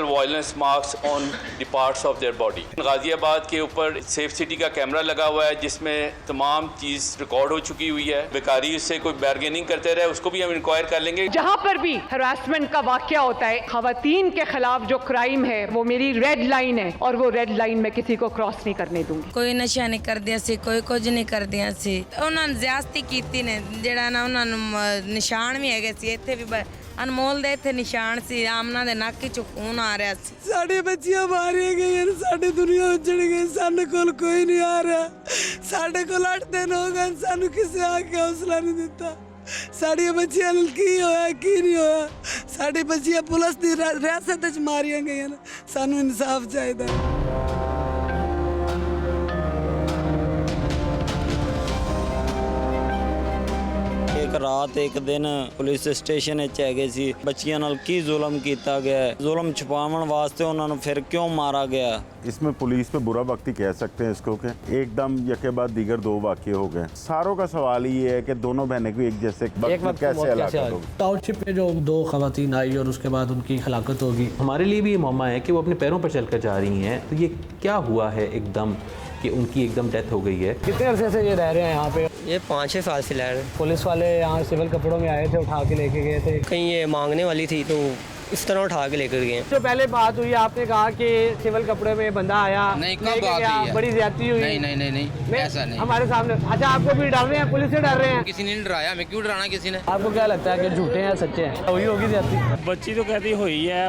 Violence marks on the parts of their body. Ghaziabad के ऊपर safe city का camera लगा हुआ है जिसमें तमाम चीज रिकॉर्ड हो चुकी हुई है। बेकारी उससे कोई बार्गेनिंग करते रहे उसको भी हम इंक्वायर कर लेंगे। जहाँ पर भी हरासमेंट का वाकया होता है, खवातीन के खिलाफ जो क्राइम है वो मेरी रेड लाइन है और वो रेड लाइन में किसी को क्रॉस नहीं करने दूंगी। कोई नशा नहीं कर दिया सी, कोई कुछ नहीं कर दिया सी। उन्होंने ज्यादती कीती ने ਜਿਹੜਾ ਨਾ ਉਹਨਾਂ ਨੂੰ ਨਿਸ਼ਾਨ ਵੀ ਹੈਗੇ ਸੀ। ਇੱਥੇ ਵੀ ਅਨਮੋਲ ਦੇ ਇੱਥੇ ਨਿਸ਼ਾਨ ਸੀ, ਆਮਨਾ ਦੇ ਨੱਕ 'ਚ ਖੂਨ ਆ ਰਿਹਾ ਸੀ। ਸਾਡੇ ਬੱਚੀਆਂ ਮਾਰੀਆਂ ਗਈਆਂ, ਸਾਡੀ ਦੁਨੀਆ ਉੱਜੜ ਗਈ, ਸਾਡੇ ਕੋਲ ਕੋਈ ਨਹੀਂ ਆ ਰਿਹਾ। ਸਾਡੇ ਕੋਲ 8 ਦਿਨ ਹੋ ਗਏ, ਸਾਨੂੰ ਕਿਸੇ ਆ ਕੇ ਹੌਸਲਾ ਨਹੀਂ ਦਿੱਤਾ। ਸਾਡੀਆਂ ਬੱਚੀਆਂ ਨੂੰ ਕੀ ਹੋਇਆ ਕੀ ਨਹੀਂ ਹੋਇਆ। ਸਾਡੀ ਬੱਚੀਆਂ ਪੁਲਿਸ ਦੀ ਰਿਆਸਤ ਵਿੱਚ ਮਾਰੀਆਂ ਗਈਆਂ, ਸਾਨੂੰ ਇਨਸਾਫ ਚਾਹੀਦਾ। एक रात एक दिन पुलिस स्टेशन है सी, बच्चियां नाल की जुल्म किया गया है, जुल्म छुपावन वास्ते उन्होंने फिर क्यों मारा गया। इसमें पुलिस पे बुरा वक्त ही कह सकते हैं इसको कि एकदम यके बाद दीगर 2 वाक़ये हो गए। सारों का सवाल ये है कि दोनों बहनें को एक जैसे वक्त कैसे हलाकत होगी। टाउनशिप में जो 2 खवातीन आई और उसके बाद उनकी हलाकत होगी, हमारे लिए भी ये मौमा है कि वो अपने पैरों पर चलकर जा रही हैं। तो ये क्या हुआ है एकदम कि उनकी एकदम डेथ हो गई है। कितने अरसे से ये रह रहे हैं यहाँ पे? ये 5-6 साल से रह रहे हैं। पुलिस वाले यहाँ सिविल कपड़ों में आए थे, उठा के लेके गए थे। कहीं ये मांगने वाली थी तो इस तरह उठा के लेकर गए। जो पहले बात हुई आपने कहा कि सिविल कपड़े में बंदा आया, नहीं कब बात हुई है? बड़ी ज्यादती हुई। नहीं ऐसा नहीं हमारे सामने। अच्छा, आपको भी डर रहे हैं? पुलिस से डर रहे हैं? किसी ने डराया, हमें क्यों डराना किसी ने। आपको क्या लगता है कि झूठे हैं सच्चे हैं? वही होगी ज्यादती। बच्ची तो कहती हुई है,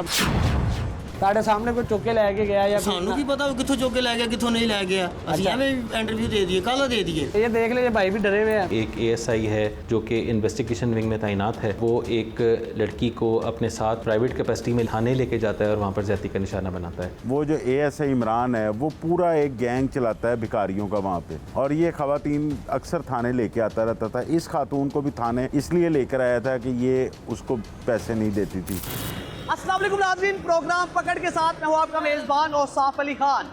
साढ़े सामने कोई चुके लेके गया या सानू की पता कितों चुके लै गया कितों नहीं लै गया। अच्छा। इंटरव्यू दे दिए, कल दे दिए। ये देख लीजिए, भाई भी डरे हुए हैं। एक ASI है जो कि इन्वेस्टिगेशन विंग में तैनात है, वो एक लड़की को अपने साथ प्राइवेट कैपेसिटी में थाने लेके जाता है और वहाँ पर ज्यादती का निशाना बनाता है। वो जो ASI इमरान है वो पूरा एक गैंग चलाता है भिखारियों का वहाँ पे, और ये खवातीन अक्सर थाने लेके आता रहता था। इस खातून को भी थाने इसलिए लेकर आया था कि ये उसको पैसे नहीं देती थी। अस्सलाम वालेकुम नाज़रीन, प्रोग्राम पकड़ के साथ मैं हूँ आपका मेज़बान Ausaf Ali Khan.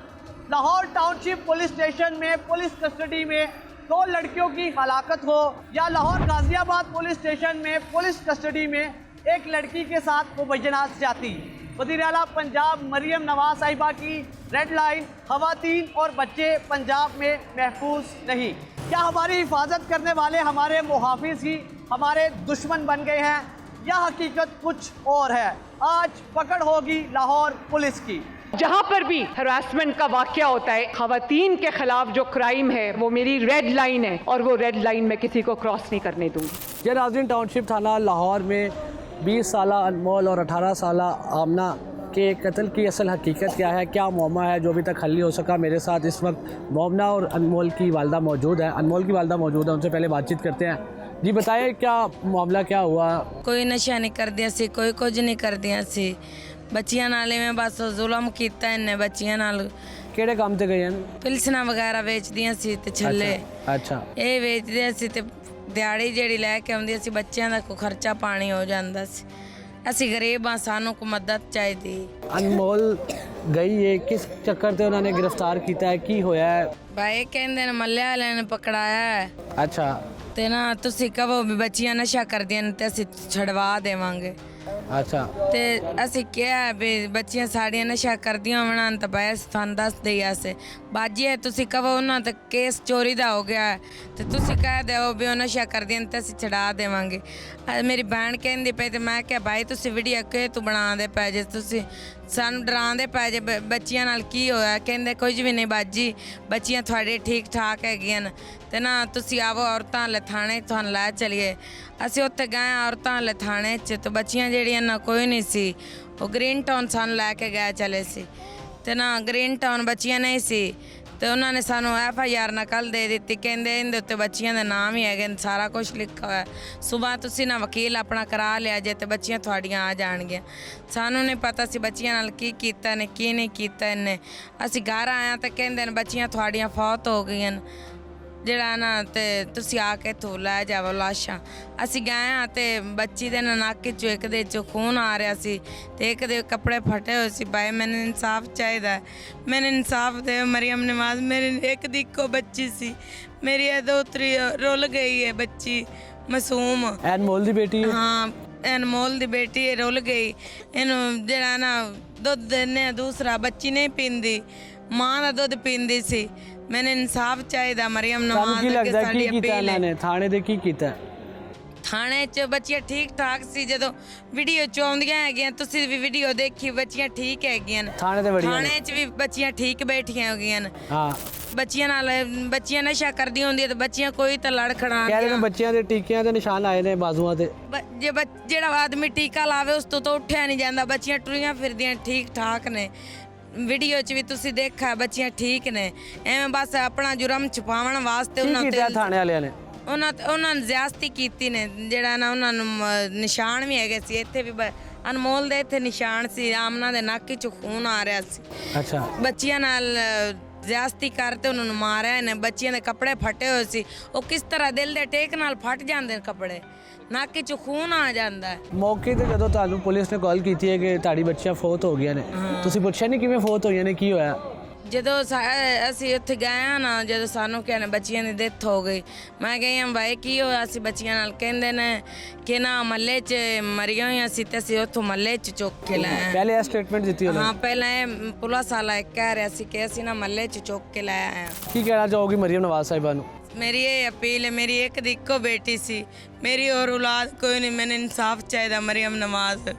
Lahore township police station में पुलिस कस्टडी में 2 लड़कियों की हलाकत हो, या लाहौर गाजियाबाद पुलिस स्टेशन में पुलिस कस्टडी में एक लड़की के साथ मुबैनात ज्यादती। वज़ीर आला पंजाब मरियम नवाज साहिबा की रेड लाइन, खवातीन और बच्चे पंजाब में महफूज नहीं। क्या हमारी हिफाजत करने वाले हमारे मुहाफिज ही हमारे दुश्मन बन गए हैं, या हकीकत कुछ और है? आज पकड़ होगी लाहौर पुलिस की। जहाँ पर भी हरासमेंट का वाकया होता है, खवातीन के खिलाफ जो क्राइम है वो मेरी रेड लाइन है और वो रेड लाइन में किसी को क्रॉस नहीं करने दूंगी। ये नाज़रीन, टाउनशिप थाना लाहौर में 20 साला अनमोल और 18 साला आमना के कत्ल की असल हकीकत क्या है, क्या मौमा है जो अभी तक हल नहीं हो सका। मेरे साथ इस वक्त मोमना और अनमोल की वालदा मौजूद है। अनमोल की वालदा मौजूद है, उनसे पहले बातचीत करते हैं। जी बताइए, क्या मामला क्या हुआ? कोई नशा नहीं कर दिया सी, कोई कुछ नहीं कर दिया सी। बच्चियां नाले में बस जुल्म कीता इन्ने बच्चियां नाल। ਕਿਹੜੇ ਕੰਮ ਤੇ ਗਏ ਹਨ? ਪਿਲਸਣਾ ਵਗੈਰਾ ਵੇਚਦੀਆਂ ਸੀ ਤੇ ਛੱਲੇ। ਅੱਛਾ। ਇਹ ਵੇਚਦੇ ਸੀ ਤੇ ਦਿਹਾੜੀ ਜਿਹੜੀ ਲੈ ਕੇ ਆਉਂਦੀ ਸੀ, ਬੱਚਿਆਂ ਦਾ ਕੋਈ ਖਰਚਾ ਪਾਣੀ ਹੋ ਜਾਂਦਾ ਸੀ। ਅਸੀਂ ਗਰੀਬ ਆ, ਸਾਨੂੰ ਕੋ ਮਦਦ ਚਾਹੀਦੀ। ਅਨਮੋਲ ਗਈ ਹੈ, ਕਿਸ ਚੱਕਰ ਤੇ ਉਹਨਾਂ ਨੇ ਗ੍ਰਿਫਤਾਰ ਕੀਤਾ ਹੈ, ਕੀ ਹੋਇਆ ਹੈ? ਭਾਈ ਕਹਿੰਦੇ ਨੇ ਮੱਲੇ ਵਾਲਿਆਂ ਨੇ ਪਕੜਾਇਆ ਹੈ। ਅੱਛਾ। ਤੇ ਨਾ ਤੁਸੀਂ ਕਹੋ ਵੀ ਬੱਚੀਆਂ ਨਸ਼ਾ ਕਰਦੀਆਂ ਨੇ ਤੇ ਅਸੀਂ ਛਡਵਾ ਦੇਵਾਂਗੇ। ਅੱਛਾ। ਤੇ ਅਸੀਂ ਕਿਹਾ ਵੀ ਬੱਚੀਆਂ ਸਾਡੀਆਂ ਨਸ਼ਾ ਕਰਦੀਆਂ ਹੋਣ ਤਾਂ ਬੈਸ ਤੁਹਾਨੂੰ ਦੱਸ ਦਈਆਸੇ ਬਾਜੀ ਤੁਸੀਂ ਕਹੋ ਉਹਨਾਂ ਤੇ ਕੇਸ ਚੋਰੀ ਦਾ ਹੋ ਗਿਆ ਤੇ ਤੁਸੀਂ ਕਹਿ ਦਿਓ ਵੀ ਉਹ ਨਸ਼ਾ ਕਰਦੀਆਂ ਤੇ ਅਸੀਂ ਛਡਾ ਦੇਵਾਂਗੇ। ਮੇਰੀ ਭੈਣ ਕਹਿੰਦੀ ਪਈ ਤੇ ਮੈਂ ਕਿਹਾ ਭਾਈ ਤੁਸੀਂ ਵੀਡੀਓ ਕਿਉਂ ਤੂੰ ਬਣਾਉਂਦੇ ਪਏ ਜੇ, ਤੁਸੀਂ ਸਾਨੂੰ ਡਰਾਉਂਦੇ ਪਏ ਜੇ, ਬੱਚੀਆਂ ਨਾਲ ਕੀ ਹੋਇਆ? ਕਹਿੰਦੇ ਕੁਝ ਵੀ ਨਹੀਂ ਬਾਜੀ, ਬੱਚੀਆਂ ਤੁਹਾਡੇ ਠੀਕ ਠਾਕ ਹੈਗੀਆਂ ਤੇ ਨਾ ਤੁਸੀਂ ਆਵੋ ਔਰਤਾਂ ਲੈ ਥਾਣੇ ਤੁਹਾਨੂੰ ਲੈ ਚਲੀਏ। ਅਸੀਂ ਉੱਥੇ ਗਏ ਔਰਤਾਂ ਲੈ ਥਾਣੇ 'ਚ ਤੇ ਬੱਚੀਆਂ ਜਿਹੜੀਆਂ ਨਾ ਕੋਈ ਨਹੀਂ ਸੀ, ਉਹ ਗ੍ਰੀਨ ਟਾਊਨ ਸਾਨੂੰ ਲੈ ਕੇ ਗਏ ਚਲੇ ਸੀ ਤੇ ਨਾ ਗ੍ਰੀਨ ਟਾਊਨ ਬੱਚੀਆਂ ਨਹੀਂ ਸੀ ਤੇ ਉਹਨਾਂ ਨੇ ਸਾਨੂੰ FIR ਨਕਲ ਦੇ ਦਿੱਤੀ। ਕਹਿੰਦੇ ਇਹਦੇ ਉੱਤੇ ਬੱਚੀਆਂ ਦੇ ਨਾਮ ਹੀ ਹੈਗੇ, ਸਾਰਾ ਕੁਝ ਲਿਖਿਆ ਹੋਇਆ। ਸੁਬਾਹ ਤੁਸੀਂ ਨਾ ਵਕੀਲ ਆਪਣਾ ਕਰਾ ਲਿਆ ਜੇ ਤੇ ਬੱਚੀਆਂ ਤੁਹਾਡੀਆਂ ਆ ਜਾਣਗੀਆਂ। ਸਾਨੂੰ ਨਹੀਂ ਪਤਾ ਸੀ ਬੱਚੀਆਂ ਨਾਲ ਕੀ ਕੀਤਾ ਨੇ ਕੀ ਨਹੀਂ ਕੀਤਾ ਇਹਨੇ। ਅਸੀਂ ਘਰ ਆਇਆ ਤਾਂ ਕਹਿੰਦੇ ਨੇ ਬੱਚੀਆਂ ਤੁਹਾਡੀਆਂ ਫੌਤ ਹੋ ਗਈਆਂ ਜਿਹੜਾ ਨਾ ਤੇ ਤੁਸੀਂ ਆ ਕੇ ਇੱਥੋਂ ਲੈ ਜਾਵੋ ਲਾਸ਼ਾਂ। ਅਸੀਂ ਗਏ ਹਾਂ ਤੇ ਬੱਚੀ ਦੇ ਨੱਕ 'ਚੋਂ ਇੱਕ ਦੇ 'ਚੋਂ ਖੂਨ ਆ ਰਿਹਾ ਸੀ ਤੇ ਇੱਕ ਦੇ ਕੱਪੜੇ ਫਟੇ ਹੋਏ ਸੀ। ਭਾਈ ਮੈਨੂੰ ਇਨਸਾਫ ਚਾਹੀਦਾ, ਮੈਨੂੰ ਇਨਸਾਫ ਦੇ। ਮਰੀਮ ਨਵਾਜ਼ ਮੇਰੀ ਇੱਕ ਦੀ ਇੱਕੋ ਬੱਚੀ ਸੀ, ਮੇਰੀ ਇਹ ਦੋਤਰੀ ਰੁੱਲ ਗਈ ਹੈ ਬੱਚੀ ਮਾਸੂਮ। ਅਨਮੋਲ ਦੀ ਬੇਟੀ? ਹਾਂ, ਅਨਮੋਲ ਦੀ ਬੇਟੀ ਰੁੱਲ ਗਈ। ਇਹਨੂੰ ਜਿਹੜਾ ਨਾ ਦੁੱਧ ਦਿੰਦੇ ਆ, ਦੂਸਰਾ ਬੱਚੀ ਨਹੀਂ ਪੀਂਦੀ, ਮਾਂ ਦਾ ਦੁੱਧ ਪੀਂਦੀ ਸੀ। ਮੈਨੂੰ ਇਨਸਾਫ ਚਾਹੀਦਾ। ਮਰੀਮ ਤੁਹਾਨੂੰ ਕੀ ਨਵਾਜ਼ ਅੱਗੇ ਲੱਗਦਾ ਸਾਡੀ ਕੀ ਕੀਤਾ ਅਪੀਲ ਇਹਨਾਂ ਹੈ। ਨੇ ਥਾਣੇ ਦੇ ਕੀ ਕੀਤਾ? ਥਾਣੇ 'ਚ ਬੱਚੀਆਂ ਠੀਕ ਠਾਕ ਸੀ। ਜਦੋਂ ਵੀਡੀਓ 'ਚ ਆਉਂਦੀਆਂ ਹੈਗੀਆਂ, ਤੁਸੀਂ ਵੀ ਵੀਡੀਓ ਦੇਖੀ, ਬੱਚੀਆਂ ਠੀਕ ਹੈਗੀਆਂ ਨੇ। ਥਾਣੇ ਤੇ ਵੜੀਆਂ ਨੇ। ਥਾਣੇ 'ਚ ਵੀ ਬੱਚੀਆਂ ਠੀਕ ਬੈਠੀਆਂ ਹੋਗੀਆਂ ਨੇ। ਹਾਂ, ਬੱਚੀਆਂ ਨਾਲ ਬੱਚੀਆਂ ਨਸ਼ਾ ਕਰਦੀਆਂ ਹੁੰਦੀਆਂ ਤੇ ਬੱਚੀਆਂ ਕੋਈ ਤਾਂ ਲੜ ਖੜਾ ਕਹਿ ਰਹੇ ਨੇ ਬੱਚਿਆਂ ਦੇ ਟੀਕਿਆਂ ਦੇ ਨਿਸ਼ਾਨ ਆਏ ਨੇ ਬਾਜ਼ੂਆਂ ਤੇ। ਜਿਹੜਾ ਆਦਮੀ ਟੀਕਾ ਲਾਵੇ ਉਸ ਤੋਂ ਤਾਂ ਉੱਠਿਆ ਨਹੀਂ ਜਾਂਦਾ। ਬੱਚੀਆਂ ਟੁਰੀਆਂ ਫਿਰਦੀਆਂ ਠੀਕ ਠਾਕ ਨੇ। ਵੀਡੀਓ 'ਚ ਵੀ ਤੁਸੀਂ ਦੇਖਿਆ ਬੱਚੀਆਂ ਠੀਕ ਨੇ। ਐਵੇਂ ਬਸ ਆਪਣਾ ਜੁਰਮ ਛੁਪਾਉਣ ਵਾਸਤੇ ਕੀ ਕੀਤਾ ਥਾਣੇ ਵਾਲਿਆਂ ਨੇ? ਉਹਨਾਂ ਨੇ ਜ਼ਿਆਦਤੀ ਕੀਤੀ ਨੇ। ਜਿਹੜਾ ਨਾ ਉਹਨਾਂ ਨੂੰ ਨਿਸ਼ਾਨ ਵੀ ਹੈਗੇ ਸੀ। ਇੱਥੇ ਵੀ ਅਨਮੋਲ ਦੇ ਇੱਥੇ ਨਿਸ਼ਾਨ ਸੀ। ਆਮਨਾ ਦੇ ਨੱਕ 'ਚ ਖੂਨ ਆ ਰਿਹਾ ਸੀ। ਅੱਛਾ, ਬੱਚੀਆਂ ਨਾਲ ਜ਼ਿਆਦਤੀ ਕਰਤੇ ਉਹਨਾਂ ਨੂੰ ਮਾਰਿਆ ਨੇ। ਬੱਚੀਆਂ ਦੇ ਕੱਪੜੇ ਫਟੇ ਹੋਏ ਸੀ। ਉਹ ਕਿਸ ਤਰ੍ਹਾਂ ਦਿਲ ਦੇ ਟੇਕ ਨਾਲ ਫਟ ਜਾਂਦੇ ਨੇ ਕੱਪੜੇ, ਨੱਕ 'ਚ ਖੂਨ ਆ ਜਾਂਦਾ ਹੈ। ਮੌਕੇ ਤੇ ਜਦੋਂ ਤੁਹਾਨੂੰ ਪੁਲਿਸ ਨੇ ਕਾਲ ਕੀਤੀ ਹੈ ਕਿ ਤੁਹਾਡੀ ਬੱਚੀਆਂ ਫੌਤ ਹੋ ਗਈਆਂ ਨੇ, ਤੁਸੀਂ ਪੁੱਛਿਆ ਨਹੀਂ ਕਿਵੇਂ ਫੌਤ ਹੋਈਆਂ ਨੇ, ਕੀ ਹੋਇਆ? ਜਦੋਂ ਅਸੀਂ ਉੱਥੇ ਗਏ ਹਾਂ ਨਾ, ਜਦੋਂ ਸਾਨੂੰ ਕਹਿੰਦੇ ਬੱਚੀਆਂ ਦੀ ਡੈਥ ਹੋ ਗਈ, ਮੈਂ ਗਈ ਹਾਂ ਭਾਈ ਕੀ ਹੋਇਆ ਸੀ ਬੱਚੀਆਂ ਨਾਲ? ਕਹਿੰਦੇ ਨੇ ਕਿ ਨਾ ਮਹੱਲੇ 'ਚ ਮਰੀਆਂ ਹੋਈਆਂ ਸੀ ਤੇ ਅਸੀਂ ਉੱਥੋਂ ਮਹੱਲੇ 'ਚ ਚੁੱਕ ਕੇ ਲਾਏ। ਪਹਿਲੇ ਇਹ ਸਟੇਟਮੈਂਟ ਦਿੱਤੀ ਉਹਨਾਂ ਨੇ? ਹਾਂ, ਪਹਿਲਾਂ ਇਹ ਪੁਲਿਸ ਵਾਲਾ ਕਹਿ ਰਿਹਾ ਸੀ ਕਿ ਅਸੀਂ ਨਾ ਮਹੱਲੇ 'ਚ ਚੁੱਕ ਕੇ ਲਾਏ ਆਏ ਹਾਂ। ਕੀ ਕਹਿਣਾ ਚਾਹੋਗੀ ਮਰੀਮ ਨਵਾਜ਼ ਸਾਹਿਬਾ ਨੂੰ? ਮੇਰੀ ਇਹ ਅਪੀਲ ਹੈ, ਮੇਰੀ ਇੱਕ ਦੀ ਇੱਕੋ ਬੇਟੀ ਸੀ, ਮੇਰੀ ਹੋਰ ਔਲਾਦ ਕੋਈ ਨਹੀਂ। ਮੈਨੂੰ ਇਨਸਾਫ ਚਾਹੀਦਾ। ਮਰੀਮ ਨਵਾਜ਼,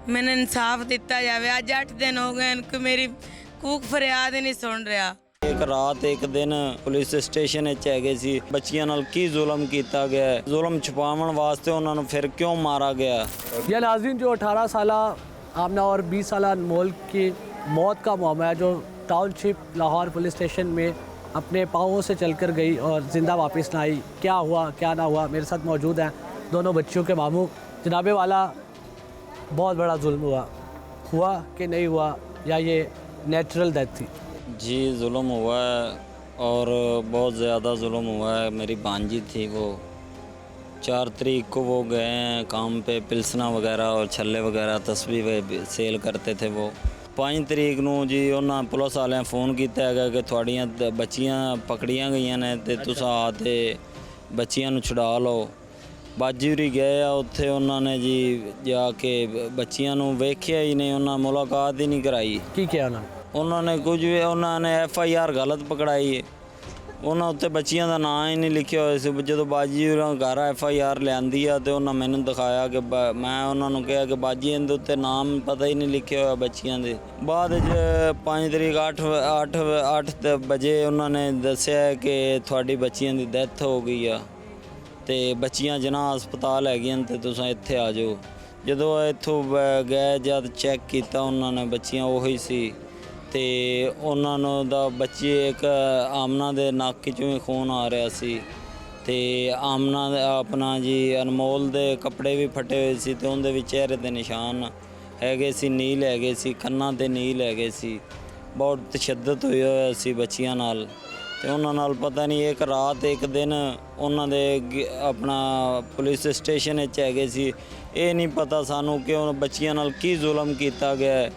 ਮੈਨੂੰ ਇਨਸਾਫ ਦਿੱਤਾ ਜਾਵੇ। ਅੱਜ 8 ਦਿਨ ਹੋ ਗਏ ਕਿ ਮੇਰੀ ਕੂਕ ਫਰਿਆਦ ਹੀ ਨਹੀਂ ਸੁਣ ਰਿਹਾ। ਇੱਕ ਰਾਤ ਇੱਕ ਦਿਨ ਪੁਲਿਸ ਸਟੇਸ਼ਨ ਵਿੱਚ ਹੈਗੇ ਸੀ, ਬੱਚੀਆਂ ਨਾਲ ਕੀ ਜ਼ੁਲਮ ਕੀਤਾ ਗਿਆ ਹੈ, ਜ਼ੁਲਮ ਛੁਪਾਉਣ ਵਾਸਤੇ ਉਹਨਾਂ ਨੂੰ ਫਿਰ ਕਿਉਂ ਮਾਰਾ ਗਿਆ? यह नाज़रीन जो 18 साल आमना और 20 साल अनमोल की मौत का मामला है, जो टाउनशिप लाहौर पुलिस स्टेशन में अपने पाँवों से चलकर गई और ज़िंदा वापस ना आई। क्या हुआ क्या ना हुआ, मेरे साथ मौजूद हैं दोनों बच्चियों के मामू। जनाबे वाला, बहुत बड़ा जुल्म हुआ कि नहीं हुआ, या ये नेचुरल डेथ थी? जी जुल्म हुआ है और बहुत ज़्यादा जुल्म हुआ है। मेरी भांजी थी, वो 4 तारीख को वो गए हैं काम पे, पिल्सना वगैरह और छल्ले वगैरह तस्वीर सेल करते थे। वो 5 तरीक ਨੂੰ ਜੀ ਉਹਨਾਂ ਪੁਲਿਸ ਵਾਲਿਆਂ ਫੋਨ ਕੀਤਾ ਹੈਗਾ ਕਿ ਤੁਹਾਡੀਆਂ ਬੱਚੀਆਂ ਪਕੜੀਆਂ ਗਈਆਂ ਨੇ ਤੇ ਤੁਸੀਂ ਆ ਤੇ ਬੱਚੀਆਂ ਨੂੰ ਛੁਡਾ ਲਓ। ਬਾਜੂਰੀ ਗਏ ਆ ਉੱਥੇ, ਉਹਨਾਂ ਨੇ ਜੀ ਜਾ ਕੇ ਬੱਚੀਆਂ ਨੂੰ ਵੇਖਿਆ ਹੀ ਨਹੀਂ, ਉਹਨਾਂ ਮੁਲਾਕਾਤ ਹੀ ਨਹੀਂ ਕਰਾਈ। ਕੀ ਕਿਹਾ ਉਹਨਾਂ ਨੇ ਕੁਝ ਵੀ, ਉਹਨਾਂ ਨੇ FIR ਗਲਤ ਪਕੜਾਈ ਹੈ। ਉਹਨਾਂ ਉੱਤੇ ਬੱਚੀਆਂ ਦਾ ਨਾਂ ਹੀ ਨਹੀਂ ਲਿਖਿਆ ਹੋਇਆ ਸੀ। ਜਦੋਂ ਬਾਜੀ ਉਹਨਾਂ ਘਰ FIR ਲਿਆਂਦੀ ਆ ਤੇ ਉਹਨਾਂ ਮੈਨੂੰ ਦਿਖਾਇਆ ਕਿ ਮੈਂ ਉਹਨਾਂ ਨੂੰ ਕਿਹਾ ਕਿ ਬਾਜੀ ਇਹਦੇ ਉੱਤੇ ਨਾਮ ਪਤਾ ਹੀ ਨਹੀਂ ਲਿਖਿਆ ਹੋਇਆ ਬੱਚੀਆਂ ਦੇ। ਬਾਅਦ 'ਚ 5 ਤਰੀਕ 8 ਵਜੇ ਉਹਨਾਂ ਨੇ ਦੱਸਿਆ ਕਿ ਤੁਹਾਡੀ ਬੱਚੀਆਂ ਦੀ ਡੈਥ ਹੋ ਗਈ ਆ ਤੇ ਬੱਚੀਆਂ ਜਨਾਹ ਹਸਪਤਾਲ ਹੈਗੀਆਂ ਤੇ ਤੁਸੀਂ ਇੱਥੇ ਆ ਜਾਓ। ਜਦੋਂ ਇੱਥੋਂ ਗਏ, ਜਦ ਚੈੱਕ ਕੀਤਾ ਉਹਨਾਂ ਨੇ ਬੱਚੀਆਂ ਉਹੀ ਸੀ ਤੇ ਉਹਨਾਂ ਨੂੰ ਦਾ ਬੱਚੇ ਇੱਕ ਆਮਨਾ ਦੇ ਨੱਕ 'ਚੋਂ ਵੀ ਖੂਨ ਆ ਰਿਹਾ ਸੀ ਤੇ ਆਮਨਾ ਦਾ ਆਪਣਾ ਜੀ ਅਨਮੋਲ ਦੇ ਕੱਪੜੇ ਵੀ ਫਟੇ ਹੋਏ ਸੀ ਤੇ ਉਹਦੇ ਵੀ ਚਿਹਰੇ ਦੇ ਨਿਸ਼ਾਨ ਹੈਗੇ ਸੀ, ਨੀਲ ਹੈਗੇ ਸੀ, ਕੰਨਾਂ ਤੇ ਨੀਲ ਹੈਗੇ ਸੀ। ਬਹੁਤ ਤਸ਼ੱਦਦ ਹੋਇਆ ਸੀ ਬੱਚੀਆਂ ਨਾਲ ਤੇ ਉਹਨਾਂ ਨਾਲ ਪਤਾ ਨਹੀਂ ਇੱਕ ਰਾਤ ਇੱਕ ਦਿਨ ਉਹਨਾਂ ਦੇ ਆਪਣਾ ਪੁਲਿਸ ਸਟੇਸ਼ਨ ਵਿੱਚ ਹੈਗੇ ਸੀ। ਇਹ ਨਹੀਂ ਪਤਾ ਸਾਨੂੰ ਕਿ ਉਹ ਬੱਚੀਆਂ ਨਾਲ ਕੀ ਜ਼ੁਲਮ ਕੀਤਾ ਗਿਆ,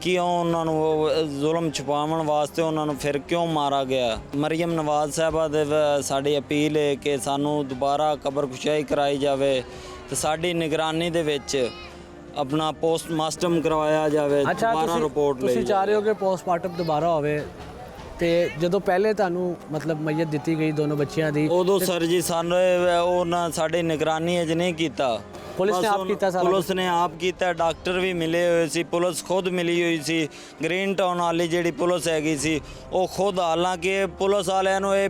ਕਿਉਂ ਉਹਨਾਂ ਨੂੰ ਜ਼ੁਲਮ ਛੁਪਾਉਣ ਵਾਸਤੇ ਉਹਨਾਂ ਨੂੰ ਫਿਰ ਕਿਉਂ ਮਾਰਾ ਗਿਆ। ਮਰੀਮ ਨਵਾਜ਼ ਸਾਹਿਬਾ ਦੇ ਸਾਡੀ ਅਪੀਲ ਹੈ ਕਿ ਸਾਨੂੰ ਦੁਬਾਰਾ ਕਬਰਖੁਸ਼ਾਈ ਕਰਾਈ ਜਾਵੇ ਤੇ ਸਾਡੀ ਨਿਗਰਾਨੀ ਦੇ ਵਿੱਚ ਆਪਣਾ ਪੋਸਟਮਾਰਟਮ ਕਰਵਾਇਆ ਜਾਵੇ। ਦੁਬਾਰਾ ਰਿਪੋਰਟ ਲਈ ਤੁਸੀਂ ਚਾਹ ਰਹੇ ਹੋ ਕਿ ਪੋਸਟਮਾਰਟਮ ਦੁਬਾਰਾ ਹੋਵੇ ਤੇ ਜਦੋਂ ਪਹਿਲੇ ਤੁਹਾਨੂੰ ਮਤਲਬ ਮਈਅਤ ਦਿੱਤੀ ਗਈ ਦੋਨੋਂ ਬੱਚਿਆਂ ਦੀ, ਉਦੋਂ ਸਰ ਜੀ ਸਾਨੂੰ ਉਹਨਾਂ ਸਾਡੀ ਨਿਗਰਾਨੀ ਅਜ ਨਹੀਂ ਕੀਤਾ। ਪੁਲਿਸ ਨੇ ਆਪ ਕੀਤਾ ਸਾਰਾ? ਪੁਲਿਸ ਨੇ ਆਪ ਕੀਤਾ, ਡਾਕਟਰ ਵੀ ਮਿਲੇ ਹੋਏ ਸੀ, ਪੁਲਿਸ ਖੁਦ ਮਿਲੀ ਹੋਈ ਸੀ। ਗ੍ਰੀਨ ਟਾਊਨ ਵਾਲੀ ਜਿਹੜੀ ਪੁਲਿਸ ਹੈਗੀ ਸੀ ਉਹ ਖੁਦ, ਹਾਲਾਂਕਿ ਪੁਲਿਸ ਵਾਲਿਆਂ ਨੂੰ ਇਹ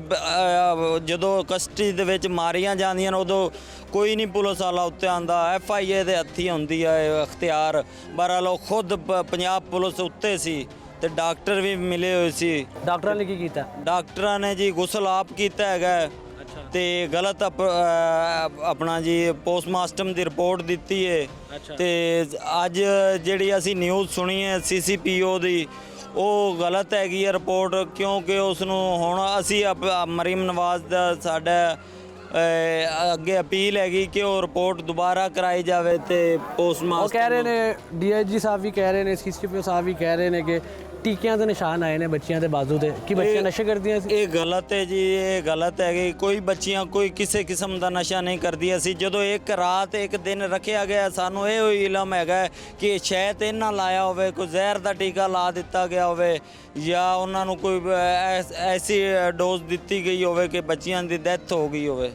ਜਦੋਂ ਕਸਟਡੀ ਦੇ ਵਿੱਚ ਮਾਰੀਆਂ ਜਾਂਦੀਆਂ ਨੇ ਉਦੋਂ ਕੋਈ ਨਹੀਂ ਪੁਲਿਸ ਵਾਲਾ ਉੱਤੇ ਆਂਦਾ, FIA ਦੇ ਹੱਥੀ ਹੁੰਦੀ ਹੈ ਅਖਤਿਆਰ। ਬਹਰਹਾਲ ਉਹ ਖੁਦ ਪੰਜਾਬ ਪੁਲਿਸ ਉੱਤੇ ਸੀ ਤੇ ਡਾਕਟਰ ਵੀ ਮਿਲੇ ਹੋਏ ਸੀ। ਡਾਕਟਰਾਂ ਨੇ ਕੀ ਕੀਤਾ? ਡਾਕਟਰਾਂ ਨੇ ਜੀ ਗੁਸਲ ਆਪ ਕੀਤਾ ਹੈਗਾ ਤੇ ਗਲਤ ਆਪਣਾ ਜੀ ਪੋਸਟਮਾਰਟਮ ਦੀ ਰਿਪੋਰਟ ਦਿੱਤੀ ਹੈ ਤੇ ਅੱਜ ਜਿਹੜੀ ਅਸੀਂ ਨਿਊਜ਼ ਸੁਣੀ ਹੈ CCPO ਦੀ, ਉਹ ਗਲਤ ਹੈਗੀ ਹੈ ਰਿਪੋਰਟ, ਕਿਉਂਕਿ ਉਸ ਨੂੰ ਹੁਣ ਅਸੀਂ ਮਰੀਮ ਨਵਾਜ਼ ਦਾ ਸਾਡਾ ਅੱਗੇ ਅਪੀਲ ਹੈਗੀ ਕਿ ਉਹ ਰਿਪੋਰਟ ਦੁਬਾਰਾ ਕਰਾਈ ਜਾਵੇ ਤੇ ਪੋਸਟਮਾਰਟਮ। ਉਹ ਕਹਿ ਰਹੇ ਨੇ DIG ਸਾਹਿਬ ਵੀ ਕਹਿ ਰਹੇ ਨੇ, CCPO ਸਾਹਿਬ ਵੀ ਕਹਿ ਰਹੇ ਨੇ ਕਿ ਟੀਕਿਆਂ ਦੇ ਨਿਸ਼ਾਨ ਆਏ ਨੇ ਬੱਚਿਆਂ ਦੇ ਬਾਜ਼ੂ ਤੇ ਕਿ ਬੱਚੀਆਂ ਨਸ਼ੇ ਕਰਦੀਆਂ ਸੀ। ਇਹ ਗਲਤ ਹੈ ਜੀ, ਇਹ ਗਲਤ ਹੈ ਕਿ ਕੋਈ ਬੱਚੀਆਂ ਕੋਈ ਕਿਸੇ ਕਿਸਮ ਦਾ ਨਸ਼ਾ ਨਹੀਂ ਕਰਦੀਆਂ ਸੀ। ਜਦੋਂ ਇੱਕ ਰਾਤ ਇੱਕ ਦਿਨ ਰੱਖਿਆ ਗਿਆ ਸਾਨੂੰ ਇਹ ਹੋਈ ਇਲਮ ਹੈਗਾ ਕਿ ਸ਼ਾਇਦ ਇਹਨਾਂ ਲਾਇਆ ਹੋਵੇ, ਕੋਈ ਜ਼ਹਿਰ ਦਾ ਟੀਕਾ ਲਾ ਦਿੱਤਾ ਗਿਆ ਹੋਵੇ ਜਾਂ ਉਹਨਾਂ ਨੂੰ ਕੋਈ ਐਸੀ ਡੋਜ਼ ਦਿੱਤੀ ਗਈ ਹੋਵੇ ਕਿ ਬੱਚਿਆਂ ਦੀ ਡੈਥ ਹੋ ਗਈ ਹੋਵੇ।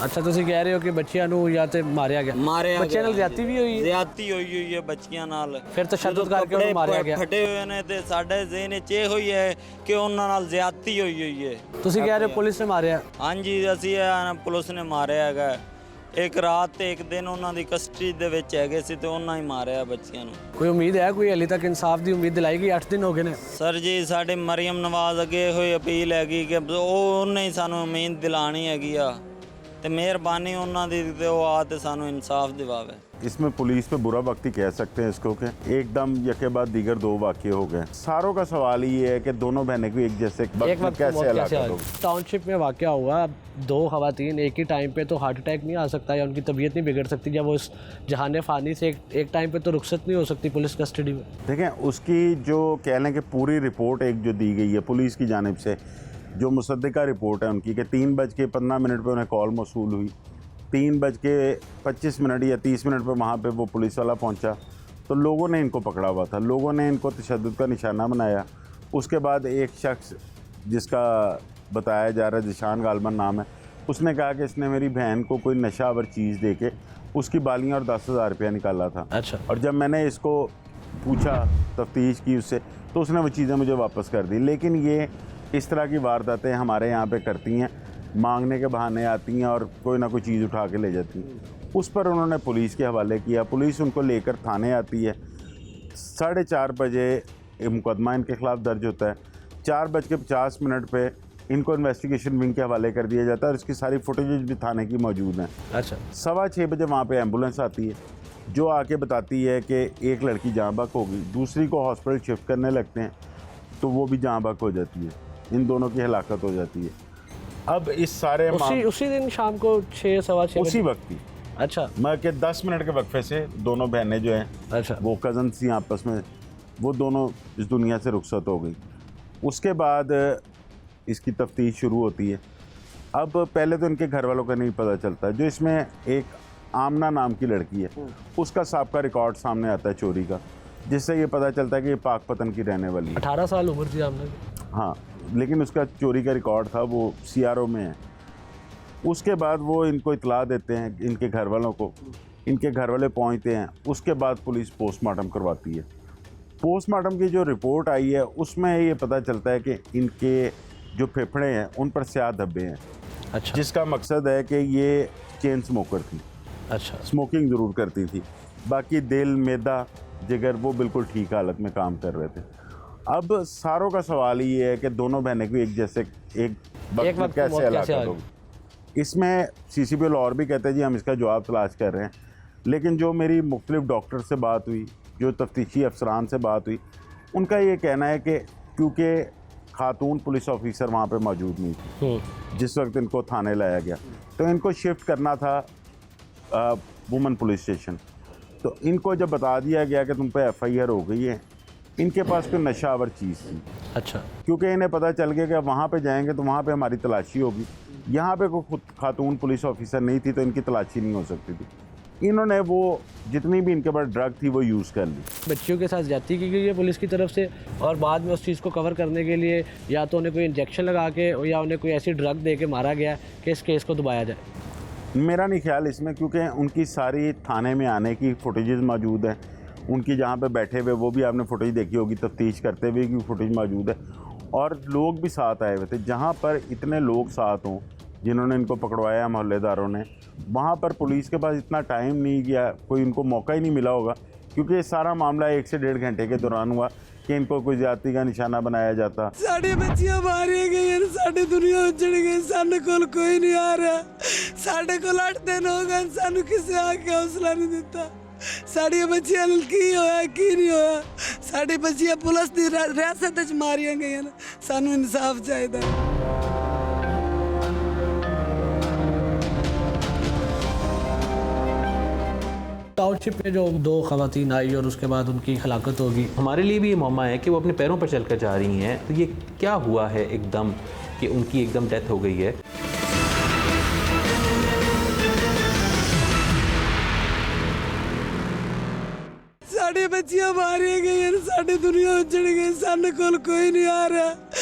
ਅੱਛਾ, ਤੁਸੀਂ ਕਹਿ ਰਹੇ ਹੋ ਕਿ ਬੱਚਿਆਂ ਨੂੰ ਜਾਂ ਤੇ ਮਾਰਿਆ ਗਿਆ, ਬੱਚਿਆਂ ਨਾਲ ਜ਼ਿਆਦਤੀ ਵੀ ਹੋਈ ਹੈ। ਜ਼ਿਆਦਤੀ ਹੋਈ ਹੈ ਬੱਚੀਆਂ ਨਾਲ। ਫਿਰ ਤਸ਼ੱਦਦ ਕਰਕੇ ਉਹਨੂੰ ਮਾਰਿਆ ਗਿਆ। ਫਟੇ ਹੋਏ ਨੇ ਤੇ ਸਾਡੇ ਜ਼ਿਹਨ 'ਚ ਇਹ ਹੋਈ ਹੈ ਕਿ ਉਹਨਾਂ ਨਾਲ ਜ਼ਿਆਦਤੀ ਹੋਈ ਹੈ। ਤੁਸੀਂ ਕਹਿ ਰਹੇ ਹੋ ਪੁਲਿਸ ਨੇ ਮਾਰਿਆ। ਹਾਂਜੀ, ਅਸੀਂ ਪੁਲਿਸ ਨੇ ਮਾਰਿਆ ਹੈਗਾ। ਇੱਕ ਰਾਤ ਤੇ ਇੱਕ ਦਿਨ ਉਹਨਾਂ ਦੀ ਕਸਟਡੀ ਦੇ ਵਿੱਚ ਹੈਗੇ ਸੀ ਤੇ ਉਹਨਾਂ ਹੀ ਮਾਰਿਆ ਬੱਚਿਆਂ ਨੂੰ। ਕੋਈ ਉਮੀਦ ਹੈ, ਕੋਈ ਹਾਲੇ ਤੱਕ ਇਨਸਾਫ ਦੀ ਉਮੀਦ ਦਿਲਾਈ ਗਈ? 8 ਦਿਨ ਹੋ ਗਏ ਨੇ ਸਰ ਜੀ। ਸਾਡੇ ਮਰੀਮ ਨਵਾਜ਼ ਅੱਗੇ ਹੋਈ ਅਪੀਲ ਹੈਗੀ ਕਿ ਉਹਨੇ ਹੀ ਸਾਨੂੰ ਉਮੀਦ ਦਿਲਾਣੀ ਹੈਗੀ ਆ ਤੇ ਮਿਹਰਬਾਨੀ ਉਹਨਾਂ ਦੀ ਤੇ ਉਹ ਆ ਤੇ ਸਾਨੂੰ इंसाफ दिवावे। इसमें पुलिस पे बुरा वक्त ही कह सकते हैं इसको कि एकदम यके बाद दीगर 2 वाक़ये हो गए। सारों का सवाल ये है कि दोनों बहनें को एक जैसे वक्त में कैसे अलग करोगे। टाउनशिप में वाक़या हुआ, 2 ख़वातीन एक ही टाइम पे, तो हार्ट अटैक नहीं आ सकता या उनकी तबीयत नहीं बिगड़ सकती जब वो इस जहान फ़ानी से एक टाइम पे तो रुखसत नहीं हो सकती पुलिस कस्टडी में? देखें, उसकी जो कह लें कि पूरी रिपोर्ट एक जो दी गई है पुलिस की जानिब से, जो मुसद्दिका रिपोर्ट है उनकी कि 3:15 पे उन्हें कॉल मौसूल हुई, 3:25 या 30 मिनट पर वहाँ पे वो पुलिस वाला पहुँचा तो लोगों ने इनको पकड़ा हुआ था। लोगों ने इनको तशद्दुद का निशाना बनाया। उसके बाद एक शख्स जिसका बताया जा रहा है जिशान गालबन नाम है, उसने कहा कि इसने मेरी बहन को कोई नशावर चीज़ दे के उसकी बालियाँ और 10,000 रुपया निकाला था। अच्छा। और जब मैंने इसको पूछा, तफ्तीश की उससे, तो उसने वो चीज़ें मुझे वापस कर दी। लेकिन ये इस तरह की वारदातें हमारे यहाँ पे करती हैं, मांगने के बहाने आती हैं और कोई ना कोई चीज़ उठा के ले जाती हैं। उस पर उन्होंने पुलिस के हवाले किया। पुलिस उनको लेकर थाने आती है। 4:30 बजे मुकदमा इनके ख़िलाफ़ दर्ज होता है। 4:50 पे इनको इन्वेस्टिगेशन विंग के हवाले कर दिया जाता है और इसकी सारी फुटेजेज भी थाने की मौजूद हैं। अच्छा। 6:15 बजे वहाँ पे एम्बुलेंस आती है जो आके बताती है कि एक लड़की जहाँ बक होगी, दूसरी को हॉस्पिटल शिफ्ट करने लगते हैं तो वो भी जहाँ बक हो जाती है। इन दोनों की हलाकत हो जाती है। अब इस सारे उसी दिन शाम को 6-6:15 उसी वक्त ही। अच्छा। मैं कि 10 मिनट के वक्फे से दोनों बहनें जो हैं, अच्छा, वो कज़न थी आपस में, वो दोनों इस दुनिया से रुखसत हो गई। उसके बाद इसकी तफ्तीश शुरू होती है। अब पहले तो इनके घर वालों का नहीं पता चलता। जो इसमें एक आमना नाम की लड़की है, उसका साबका रिकॉर्ड सामने आता है चोरी का, जिससे ये पता चलता है कि ये पाकपतन की रहने वाली है। 18 साल उम्र थी आमना। हाँ, लेकिन उसका चोरी का रिकॉर्ड था, वो CRO में है। उसके बाद वो इनको इतला देते हैं इनके घर वालों को। इनके घर वाले पहुँचते हैं। उसके बाद पुलिस पोस्टमार्टम करवाती है। पोस्टमार्टम की जो रिपोर्ट आई है उसमें ये पता चलता है कि इनके जो फेफड़े हैं उन पर स्याह धब्बे हैं। अच्छा। जिसका मकसद है कि ये चेन स्मोकर थी। अच्छा। स्मोकिंग ज़रूर करती थी, बाकी दिल, मैदा, जिगर वो बिल्कुल ठीक हालत में काम कर रहे थे। अब सारों का सवाल ये है कि दोनों बहनें को एक जैसे एक वक्त में कैसे हलाकत होगी। इसमें CCP और भी कहते हैं जी हम इसका जवाब तलाश कर रहे हैं। लेकिन जो मेरी मुख्तलिफ डॉक्टर से बात हुई, जो तफ्तीशी अफसरान से बात हुई, उनका ये कहना है कि क्योंकि खातून पुलिस ऑफिसर वहाँ पे मौजूद नहीं थी जिस वक्त इनको थाने लाया गया, तो इनको शिफ्ट करना था वुमन पुलिस स्टेशन। तो इनको जब बता दिया गया कि तुम पे FIR हो गई है, इनके पास कोई नशावर चीज़ थी। अच्छा। क्योंकि इन्हें पता चल गया कि वहाँ पे जाएंगे तो वहाँ पे हमारी तलाशी होगी। यहाँ पे कोई खुद खातून पुलिस ऑफिसर नहीं थी तो इनकी तलाशी नहीं हो सकती थी। इन्होंने वो जितनी भी इनके पास ड्रग थी वो यूज़ कर ली। बच्चियों के साथ ज्यादती की गई है पुलिस की तरफ से और बाद में उस चीज़ को कवर करने के लिए या तो उन्हें कोई इंजेक्शन लगा के या उन्हें कोई ऐसी ड्रग दे के मारा गया कि इस केस को दबाया जाए। मेरा नहीं ख्याल इसमें, क्योंकि उनकी सारी थाने में आने की फुटेजेस मौजूद हैं। उनकी जहाँ पे बैठे हुए वो भी आपने फुटेज देखी होगी, तफ्तीश करते हुए की फुटेज मौजूद है। और लोग भी साथ आए हुए थे। जहाँ पर इतने लोग साथ हों जिन्होंने इनको पकड़वाया मोहल्लेदारों ने, वहाँ पर पुलिस के पास इतना टाइम नहीं गया, कोई इनको मौका ही नहीं मिला होगा। क्योंकि ये सारा मामला 1 से 1.5 घंटे के दौरान हुआ कि इनको कोई ज्यादती का निशाना बनाया जाता। साड़ी बच्चियां मारी गई, साड़ी दुनिया उजड़ गई, साढ़े कोल कोई नहीं आ रहा, साढ़े कोल 8 दिन हो गए, सानू किसी आके हौसला नहीं दिता। साड़ी बच्चियां की होया की नहीं होया, साड़ी बच्चियां पुलिस की रियासत च मारिया गई, सानू इंसाफ चाहिए। टाउनशिप टाउनशिप में जो 2 खवातीन आई और उसके बाद उनकी हलाकत होगी, हमारे लिए भी ये मौमा है कि वो अपने पैरों पर चलकर जा रही हैं, तो ये क्या हुआ है एकदम कि उनकी एकदम डेथ हो गई है। साढ़े बच्चियां मारिया गई, साढ़े दुनिया उजड़ गई, साढ़े कोल कोई नहीं आ रहा,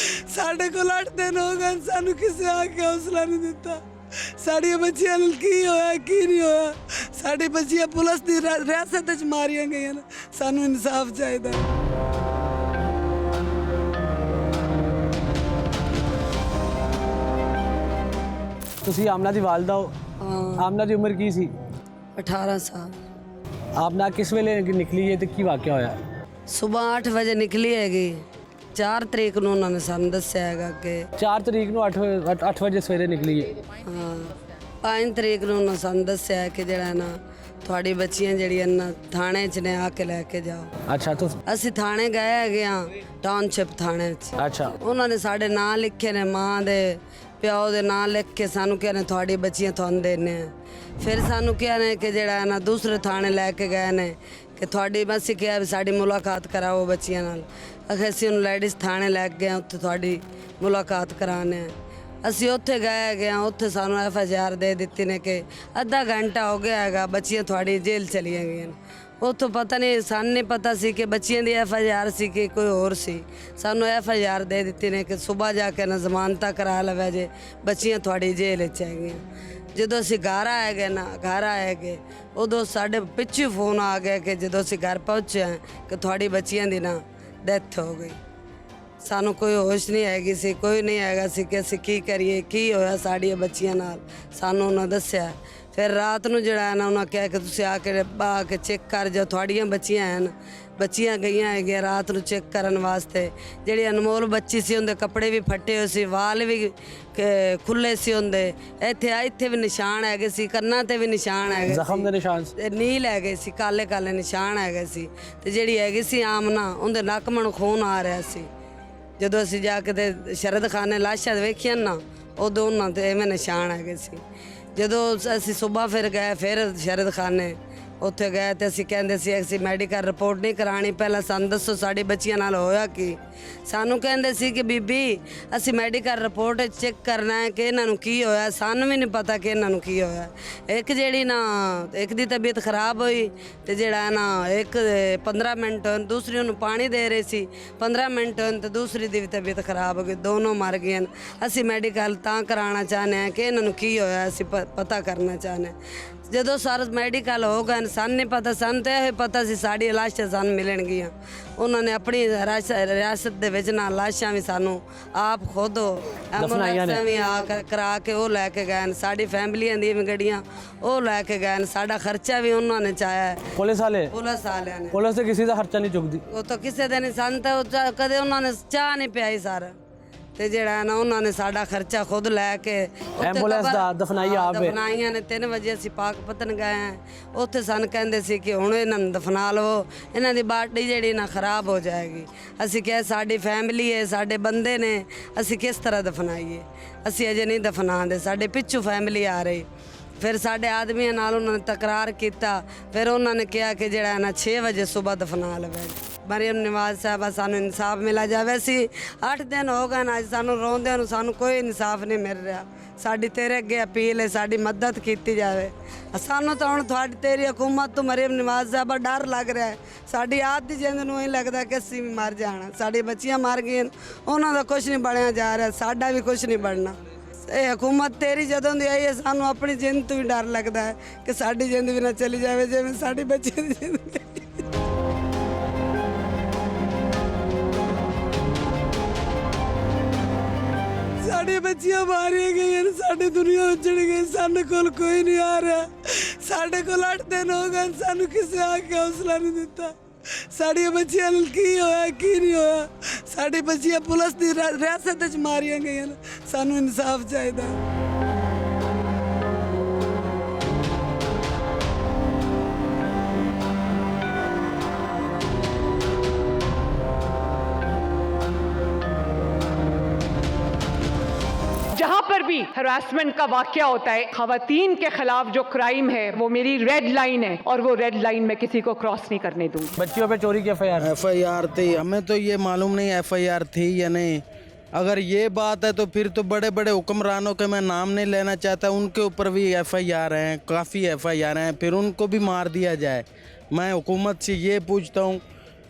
साढ़े कोल 8 दिन हो गए, सानू किसी आके हौसला नहीं दिता। साड़िया बच्चियां की होया की नहीं होया, साड़ी बच्चियां पुलिस की रियासत च मारिया गई, सानू इंसाफ चाहिए। ਤੁਸੀਂ ਆਮਨਾ ਦੀ ਵਾਲਦਾ ਹੋ। ਆਮਨਾ ਦੀ ਉਮਰ ਕੀ ਸੀ? 18 ਸਾਲ। ਆਮਨਾ ਕਿਸ ਵੇਲੇ ਨਿਕਲੀ ਹੈ ਤੇ ਕੀ ਵਾਕਿਆ ਹੋਇਆ? ਸਵੇਰ 8 ਵਜੇ ਨਿਕਲੀ ਹੈਗੀ। 4 ਤਰੀਕ ਨੂੰ ਉਹਨਾਂ ਨੇ ਸਾਨੂੰ ਦੱਸਿਆ ਹੈਗਾ ਕਿ 4 ਤਰੀਕ ਨੂੰ 8 ਵਜੇ ਸਵੇਰੇ ਨਿਕਲੀ ਹੈ। ਹਾਂ 5 ਤਰੀਕ ਨੂੰ ਉਹਨਾਂ ਸਾਨੂੰ ਦੱਸਿਆ ਕਿ ਜਿਹੜਾ ਨਾ ਤੁਹਾਡੀ ਬੱਚੀਆਂ ਜਿਹੜੀਆਂ ਨਾ ਥਾਣੇ 'ਚ ਨੇ ਆ ਕੇ ਲੈ ਕੇ ਜਾਓ। ਅੱਛਾ ਅਸੀਂ ਥਾਣੇ ਗਏ ਹੈਗੇ ਆ, ਟਾਊਨਸ਼ਿਪ ਥਾਣੇ 'ਚ। ਅੱਛਾ ਉਹਨਾਂ ਨੇ ਸਾਡੇ ਨਾਂ ਲਿਖੇ ਨੇ, ਮਾਂ ਦੇ ਪਿਓ ਦੇ ਨਾਂ ਲਿਖ ਕੇ ਸਾਨੂੰ ਕਿਹਾ ਨੇ ਤੁਹਾਡੀ ਬੱਚੀਆਂ ਤੁਹਾਨੂੰ ਦੇਣੇ ਆ। ਫਿਰ ਸਾਨੂੰ ਕਿਹਾ ਨੇ ਕਿ ਜਿਹੜਾ ਨਾ ਦੂਸਰੇ ਥਾਣੇ ਲੈ ਕੇ ਗਏ ਨੇ ਕਿ ਤੁਹਾਡੀ ਅਸੀਂ ਕਿਹਾ ਵੀ ਸਾਡੀ ਮੁਲਾਕਾਤ ਕਰਾਓ ਬੱਚੀਆਂ ਨਾਲ। ਅਸੀਂ ਉਹਨੂੰ ਲੇਡੀਜ਼ ਥਾਣੇ ਲੈ ਕੇ ਗਏ, ਉੱਥੇ ਤੁਹਾਡੀ ਮੁਲਾਕਾਤ ਕਰਾਉਣੇ ਆ। ਅਸੀਂ ਉੱਥੇ ਗਏ ਹੈਗੇ ਆ, ਉੱਥੇ ਸਾਨੂੰ FIR ਦੇ ਦਿੱਤੀ ਨੇ ਕਿ ਅੱਧਾ ਘੰਟਾ ਹੋ ਗਿਆ ਹੈਗਾ, ਬੱਚੀਆਂ ਤੁਹਾਡੀ ਜੇਲ੍ਹ ਚਲੀਆਂ ਗਈਆਂ। ਉੱਥੋਂ ਪਤਾ ਨਹੀਂ, ਸਾਨੂੰ ਨਹੀਂ ਪਤਾ ਸੀ ਕਿ ਬੱਚੀਆਂ ਦੀ FIR ਸੀ ਕਿ ਕੋਈ ਹੋਰ ਸੀ। ਸਾਨੂੰ FIR ਦੇ ਦਿੱਤੀ ਨੇ ਕਿ ਸਵੇਰ ਜਾ ਕੇ ਨਾ ਜ਼ਮਾਨਤਾਂ ਕਰਾ ਲਵੇ ਜੇ ਬੱਚੀਆਂ ਤੁਹਾਡੀ ਜੇਲ੍ਹ 'ਚ ਹੈਗੀਆਂ। ਜਦੋਂ ਅਸੀਂ ਘਰ ਆਏ ਗਏ ਉਦੋਂ ਸਾਡੇ ਪਿੱਛੇ ਫੋਨ ਆ ਗਿਆ ਕਿ ਜਦੋਂ ਅਸੀਂ ਘਰ ਪਹੁੰਚੇ ਕਿ ਤੁਹਾਡੀ ਬੱਚੀਆਂ ਦੀ ਨਾ ਡੈਥ ਹੋ ਗਈ। ਸਾਨੂੰ ਕੋਈ ਹੋਸ਼ ਨਹੀਂ ਹੈਗੀ ਸੀ, ਕੋਈ ਨਹੀਂ ਹੈਗਾ ਸੀ ਕਿ ਅਸੀਂ ਕੀ ਕਰੀਏ, ਕੀ ਹੋਇਆ ਸਾਡੀਆਂ ਬੱਚੀਆਂ ਨਾਲ। ਸਾਨੂੰ ਉਹਨਾਂ ਦੱਸਿਆ। ਫਿਰ ਰਾਤ ਨੂੰ ਜਿਹੜਾ ਨਾ ਉਹਨਾਂ ਕਿਹਾ ਕਿ ਤੁਸੀਂ ਆ ਕੇ ਚੈੱਕ ਕਰ ਜਾਓ, ਤੁਹਾਡੀਆਂ ਬੱਚੀਆਂ ਹਨ। ਬੱਚੀਆਂ ਗਈਆਂ ਹੈਗੀਆਂ ਰਾਤ ਨੂੰ ਚੈੱਕ ਕਰਨ ਵਾਸਤੇ। ਜਿਹੜੀ ਅਨਮੋਲ ਬੱਚੀ ਸੀ ਉਹਦੇ ਕੱਪੜੇ ਵੀ ਫੱਟੇ ਹੋਏ ਸੀ, ਵਾਲ ਵੀ ਖੁੱਲੇ ਸੀ ਉਹਦੇ। ਇੱਥੇ ਵੀ ਨਿਸ਼ਾਨ ਹੈਗੇ ਸੀ, ਕੰਨਾਂ ਤੇ ਵੀ ਨਿਸ਼ਾਨ ਹੈਗੇ, ਜ਼ਖਮ ਦੇ ਨਿਸ਼ਾਨ, ਨੀਲ ਹੈਗੇ ਸੀ, ਕਾਲੇ ਕਾਲੇ ਨਿਸ਼ਾਨ ਹੈਗੇ ਸੀ। ਤੇ ਜਿਹੜੀ ਹੈਗੀ ਸੀ ਆਮਨਾ, ਉਹਦੇ ਨੱਕ ਮਣ ਖੂਨ ਆ ਰਿਹਾ ਸੀ। ਜਦੋਂ ਅਸੀਂ ਜਾ ਕੇ ਤੇ ਸ਼ਰਦਖਾਨੇ ਲਾਸ਼ਾਂ ਵੇਖੀਆਂ ਨਾ, ਉਦੋਂ ਉਹਨਾਂ ਤੇ ਐਵੇਂ ਨਿਸ਼ਾਨ ਹੈਗੇ ਸੀ। ਜਦੋਂ ਅਸੀਂ ਸਵੇਰ ਫਿਰ ਗਏ, ਫਿਰ ਸ਼ਰਦਖਾਨੇ ਉੱਥੇ ਗਏ ਤੇ ਅਸੀਂ ਕਹਿੰਦੇ ਸੀ ਅਸੀਂ ਮੈਡੀਕਲ ਰਿਪੋਰਟ ਨਹੀਂ ਕਰਾਣੀ, ਪਹਿਲਾਂ ਸਾਨੂੰ ਦੱਸੋ ਸਾਡੀ ਬੱਚੀਆਂ ਨਾਲ ਹੋਇਆ ਕੀ। ਸਾਨੂੰ ਕਹਿੰਦੇ ਸੀ ਕਿ ਬੀਬੀ ਅਸੀਂ ਮੈਡੀਕਲ ਰਿਪੋਰਟ ਚੈੱਕ ਕਰਨਾ ਹੈ ਕਿ ਇਹਨਾਂ ਨੂੰ ਕੀ ਹੋਇਆ। ਸਾਨੂੰ ਵੀ ਨਹੀਂ ਪਤਾ ਕਿ ਇਹਨਾਂ ਨੂੰ ਕੀ ਹੋਇਆ। ਇੱਕ ਜਿਹੜੀ ਨਾ ਇੱਕ ਦੀ ਤਬੀਅਤ ਖਰਾਬ ਹੋਈ ਤੇ ਜਿਹੜਾ ਨਾ ਇੱਕ 15 ਮਿੰਟ ਦੂਸਰੀ ਨੂੰ ਪਾਣੀ ਦੇ ਰਹੇ ਸੀ, 15 ਮਿੰਟ ਤੇ ਦੂਸਰੀ ਦੀ ਵੀ ਤਬੀਅਤ ਖਰਾਬ ਹੋ ਗਈ, ਦੋਨੋਂ ਮਰ ਗਈਆਂ। ਅਸੀਂ ਮੈਡੀਕਲ ਤਾਂ ਕਰਾਉਣਾ ਚਾਹੁੰਦੇ ਹਾਂ ਕਿ ਇਹਨਾਂ ਨੂੰ ਕੀ ਹੋਇਆ, ਅਸੀਂ ਪਤਾ ਕਰਨਾ ਚਾਹੁੰਦੇ ਹਾਂ। ਜਦੋਂ ਸਾਰਾ ਮੈਡੀਕਲ ਹੋ ਗਏ ਸਾਨੂੰ ਨਹੀਂ ਪਤਾ, ਸਾਨੂੰ ਤਾਂ ਇਹ ਪਤਾ ਸੀ ਸਾਡੀ ਲਾਸ਼ਾਂ ਸਾਨੂੰ ਮਿਲਣਗੀਆਂ। ਉਹਨਾਂ ਨੇ ਆਪਣੀ ਰਿਆਸਤ ਦੇ ਵਿੱਚ ਨਾ ਲਾਸ਼ਾਂ ਵੀ ਸਾਨੂੰ ਆਪ ਖੁਦ ਐਂਬੂਲੈਂਸਾਂ ਵੀ ਕਰਾ ਕੇ ਉਹ ਲੈ ਕੇ ਗਏ। ਸਾਡੀ ਫੈਮਲੀਆਂ ਦੀਆਂ ਵੀ ਗੱਡੀਆਂ ਉਹ ਲੈ ਕੇ ਗਏ। ਸਾਡਾ ਖਰਚਾ ਵੀ ਉਹਨਾਂ ਨੇ ਚਾਹਿਆ। ਪੁਲਿਸ ਵਾਲਿਆਂ ਨੇ ਪੁਲਿਸ ਤੇ ਕਿਸੇ ਦਾ ਖਰਚਾ ਨਹੀਂ ਚੁੱਕਦੀ। ਉਹ ਤਾਂ ਕਿਸੇ ਦੇ ਨਹੀਂ, ਸਾਨੂੰ ਤਾਂ ਕਦੇ ਉਹਨਾਂ ਨੇ ਚਾਹ ਨਹੀਂ ਪਿਆਈ ਸਾਰਾ। ਤੇ ਜਿਹੜਾ ਨਾ ਉਹਨਾਂ ਨੇ ਸਾਡਾ ਖਰਚਾ ਖੁਦ ਲੈ ਕੇ ਐਂਬੂਲੈਂਸ ਦਾ ਦਫਨਾਈਆਂ ਨੇ। 3 ਵਜੇ ਅਸੀਂ ਪਾਕਪਤਨ ਗਏ ਹਾਂ। ਉੱਥੇ ਸਾਨੂੰ ਕਹਿੰਦੇ ਸੀ ਕਿ ਹੁਣ ਇਹਨਾਂ ਨੂੰ ਦਫਨਾ ਲਵੋ, ਇਹਨਾਂ ਦੀ ਬਾਡੀ ਜਿਹੜੀ ਨਾ ਖਰਾਬ ਹੋ ਜਾਏਗੀ। ਅਸੀਂ ਕਿਹਾ ਸਾਡੀ ਫੈਮਿਲੀ ਹੈ, ਸਾਡੇ ਬੰਦੇ ਨੇ, ਅਸੀਂ ਕਿਸ ਤਰ੍ਹਾਂ ਦਫਨਾਈਏ। ਅਸੀਂ ਅਜੇ ਨਹੀਂ ਦਫਨਾਉਂਦੇ, ਸਾਡੇ ਪਿੱਛੋਂ ਫੈਮਿਲੀ ਆ ਰਹੀ। ਫਿਰ ਸਾਡੇ ਆਦਮੀਆਂ ਨਾਲ ਉਹਨਾਂ ਨੇ ਤਕਰਾਰ ਕੀਤਾ। ਫਿਰ ਉਹਨਾਂ ਨੇ ਕਿਹਾ ਕਿ ਜਿਹੜਾ ਨਾ 6 ਵਜੇ ਸਵੇਰ ਦਫਨਾ ਲਵੇ। ਮਰੀਮ ਨਵਾਜ਼ ਸਾਹਿਬਾ ਸਾਨੂੰ ਇਨਸਾਫ ਮਿਲਾ ਜਾਵੇ। ਸੀ 8 ਦਿਨ ਹੋ ਗਏ ਨਾ ਅੱਜ ਸਾਨੂੰ ਰੋਂਦਿਆਂ ਨੂੰ, ਸਾਨੂੰ ਕੋਈ ਇਨਸਾਫ ਨਹੀਂ ਮਿਲ ਰਿਹਾ। ਸਾਡੀ ਤੇਰੇ ਅੱਗੇ ਅਪੀਲ ਹੈ, ਸਾਡੀ ਮਦਦ ਕੀਤੀ ਜਾਵੇ। ਸਾਨੂੰ ਤਾਂ ਹੁਣ ਤੇਰੀ ਹਕੂਮਤ ਤੋਂ ਮਰੀਮ ਨਵਾਜ਼ ਸਾਹਿਬਾ ਡਰ ਲੱਗ ਰਿਹਾ ਹੈ। ਸਾਡੀ ਆਪ ਦੀ ਜਿੰਦ ਨੂੰ ਇਹ ਲੱਗਦਾ ਕਿ ਅਸੀਂ ਵੀ ਮਰ ਜਾਣਾ। ਸਾਡੀ ਬੱਚੀਆਂ ਮਰ ਗਈਆਂ, ਉਹਨਾਂ ਦਾ ਕੁਝ ਨਹੀਂ ਬਣਿਆ ਜਾ ਰਿਹਾ, ਸਾਡਾ ਵੀ ਕੁਝ ਨਹੀਂ ਬਣਨਾ। ਇਹ ਹਕੂਮਤ ਤੇਰੀ ਜਦੋਂ ਦੀ ਆਈ ਹੈ ਸਾਨੂੰ ਆਪਣੀ ਜਿੰਦ ਤੋਂ ਵੀ ਡਰ ਲੱਗਦਾ ਹੈ ਕਿ ਸਾਡੀ ਜਿੰਦ ਵੀ ਨਾ ਚਲੀ ਜਾਵੇ ਜਿਵੇਂ ਸਾਡੀ ਬੱਚਿਆਂ ਦੀ ਜਿੰਦ। ਸਾਡੀਆਂ ਬੱਚੀਆਂ ਮਾਰੀਆਂ ਗਈਆਂ, ਸਾਡੀ ਦੁਨੀਆ ਉਜੜ ਗਈ, ਸਾਡੇ ਕੋਲ ਕੋਈ ਨਹੀਂ ਆ ਰਿਹਾ। ਸਾਡੇ ਕੋਲ 8 ਦਿਨ ਹੋ ਗਏ, ਸਾਨੂੰ ਕਿਸੇ ਆ ਕੇ ਹੌਸਲਾ ਨਹੀਂ ਦਿੱਤਾ। ਸਾਡੀਆਂ ਬੱਚੀਆਂ ਨਾਲ ਕੀ ਹੋਇਆ ਕੀ ਨਹੀਂ ਹੋਇਆ। ਸਾਡੀ ਬੱਚੀਆਂ ਪੁਲਿਸ ਦੀ ਰਿਆਸਤ 'ਚ ਮਾਰੀਆਂ ਗਈਆਂ। ਸਾਨੂੰ ਇਨਸਾਫ ਚਾਹੀਦਾ। जहां पर भी हरासमेंट का वाकया होता है, खवातीन के खिलाफ जो क्राइम है वो मेरी रेड लाइन है और वो रेड लाइन मैं किसी को क्रॉस नहीं करने दूंगी। बच्चियों पे चोरी की एफआईआर थी, हमें तो ये मालूम नहीं एफआईआर थी या नहीं। अगर ये बात है तो फिर तो बड़े बड़े हुक्मरानों के मैं नाम नहीं लेना चाहता, उनके ऊपर भी एफआईआर हैं, काफ़ी एफआईआर हैं, फिर उनको भी मार दिया जाए। मैं हुकूमत से ये पूछता हूँ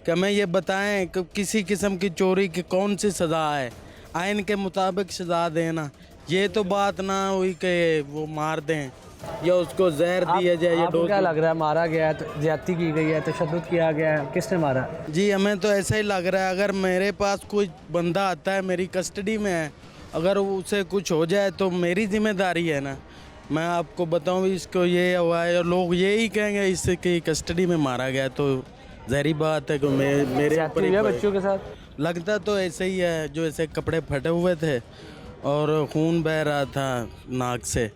कि हमें ये बताएं कि किसी किस्म की चोरी की कौन सी सज़ा है, आइन के मुताबिक सज़ा देना। ये तो बात ना हुई कि वो मार दें या उसको जहर दिया जाए या आपको क्या लग रहा है मारा गया है, ज्यादती की गई है, तशद्दुद किया गया है, किसने मारा? जी हमें तो ऐसा ही लग रहा है। अगर मेरे पास कोई बंदा आता है, मेरी कस्टडी में है, अगर उसे कुछ हो जाए तो मेरी जिम्मेदारी है ना। मैं आपको बताऊं इसको ये हुआ है और लोग यही कहेंगे इससे कि कस्टडी में मारा गया, तो ज़हरी बात है कि मेरे ऊपर ही बच्चों के साथ लगता तो ऐसे ही है। जो ऐसे कपड़े फटे हुए थे और खून बह रहा था नाक से,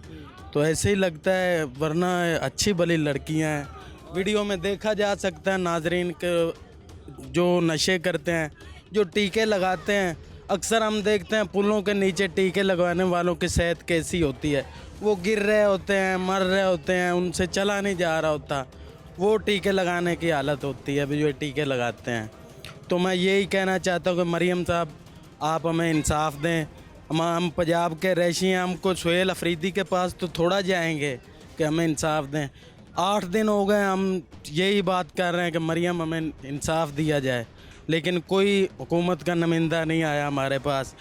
तो ऐसे ही लगता है, वरना अच्छी भली लड़कियां हैं। वीडियो में देखा जा सकता है नाजरीन के जो नशे करते हैं, जो टीके लगाते हैं। अक्सर हम देखते हैं पुलों के नीचे टीके लगवाने वालों की सेहत कैसी होती है, वो गिर रहे होते हैं, मर रहे होते हैं, उनसे चला नहीं जा रहा होता, वो टीके लगाने की हालत होती है जो टीके लगाते हैं। तो मैं यही कहना चाहता हूँ कि मरियम साहब आप हमें इंसाफ दें। हम पंजाब के रैशी हैं, हमको सुहेल अफरीदी के पास तो थोड़ा जाएंगे कि हमें इंसाफ दें। 8 दिन हो गए हम यही बात कर रहे हैं कि मरियम हमें इंसाफ दिया जाए, लेकिन कोई हुकूमत का नुमाइंदा नहीं आया हमारे पास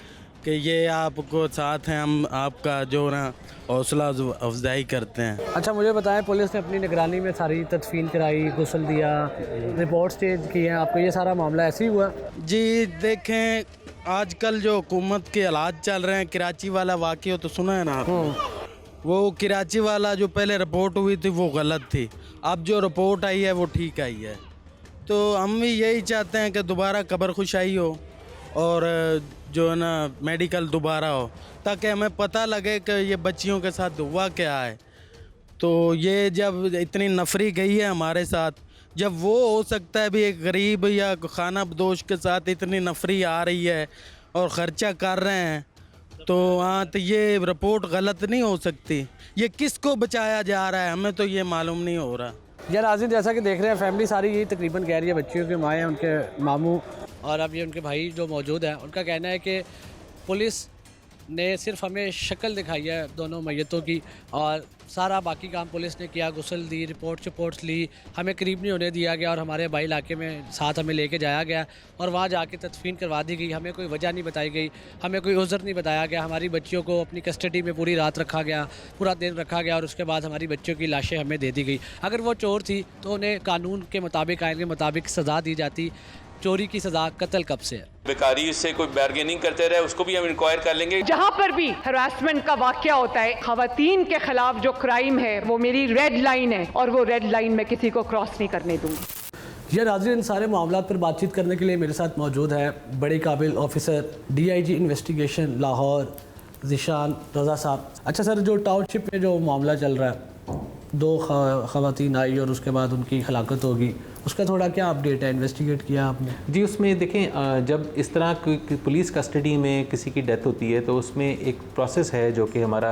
कि ये आपको साथ हैं, हम आपका जो ना हौसला अफजाई करते हैं। अच्छा मुझे बताएं, पुलिस ने अपनी निगरानी में सारी तदफीन कराई, गुस्ल दिया, रिपोर्ट स्टेज की है, आपको ये सारा मामला ऐसे ही हुआ? जी देखें, आजकल जो हुकूमत के हालात चल रहे हैं, कराची वाला वाक़या तो सुना है ना आपने? वो कराची वाला जो पहले रिपोर्ट हुई थी वो गलत थी, अब जो रिपोर्ट आई है वो ठीक आई है। तो हम भी यही चाहते हैं कि दोबारा कब्र खुशाई हो और जो है ना मेडिकल दोबारा हो, ताकि हमें पता लगे कि ये बच्चियों के साथ हुआ क्या है। तो ये जब इतनी नफरी गई है हमारे साथ, जब वो हो सकता है भी एक गरीब या खाना बदोश के साथ इतनी नफरी आ रही है और ख़र्चा कर रहे हैं, तो हाँ तो ये रिपोर्ट गलत नहीं हो सकती। ये किसको बचाया जा रहा है हमें तो ये मालूम नहीं हो रहा। यार आज़िम, जैसा कि देख रहे हैं फैमिली सारी यही तकरीबन कह रही है, बच्चियों के माएँ, उनके मामू और अब ये उनके भाई जो मौजूद हैं, उनका कहना है कि पुलिस ने सिर्फ हमें शक्ल दिखाई है दोनों मैयतों की और सारा बाकी काम पुलिस ने किया, गुस्ल दी, रिपोर्ट्स ली, हमें करीब नहीं होने दिया गया और हमारे भाई इलाके में साथ हमें लेके जाया गया और वहाँ जाके तदफीन करवा दी गई। हमें कोई वजह नहीं बताई गई, हमें कोई उज़र नहीं बताया गया। हमारी बच्चियों को अपनी कस्टडी में पूरी रात रखा गया, पूरा दिन रखा गया और उसके बाद हमारी बच्चियों की लाशें हमें दे दी गई। अगर वो चोर थी तो उन्हें कानून के मुताबिक, आइन के मुताबिक सज़ा दी जाती। चोरी की सज़ा कत्ल कब से है? बेकारी से कोई बार्गेनिंग करते रहे उसको भी हम इंक्वायर कर लेंगे। जहाँ पर भी हरासमेंट का वाकया होता है, खवातीन के खिलाफ जो क्राइम है वो मेरी रेड लाइन है और वो रेड लाइन मैं किसी को क्रॉस नहीं करने दूंगी। यह नाज़रीन, इन सारे मामलों पर बातचीत करने के लिए मेरे साथ मौजूद है बड़े काबिल officer DIG investigation Lahore Zeeshan Raza sahab. अच्छा सर, जो टाउनशिप में जो मामला चल रहा है, 2 ख़वातीन आई और उसके बाद उनकी हलाकत होगी, उसका थोड़ा क्या अपडेट है? इन्वेस्टिगेट किया आपने? जी, उसमें देखें, जब इस तरह की पुलिस कस्टडी में किसी की डेथ होती है तो उसमें एक प्रोसेस है जो कि हमारा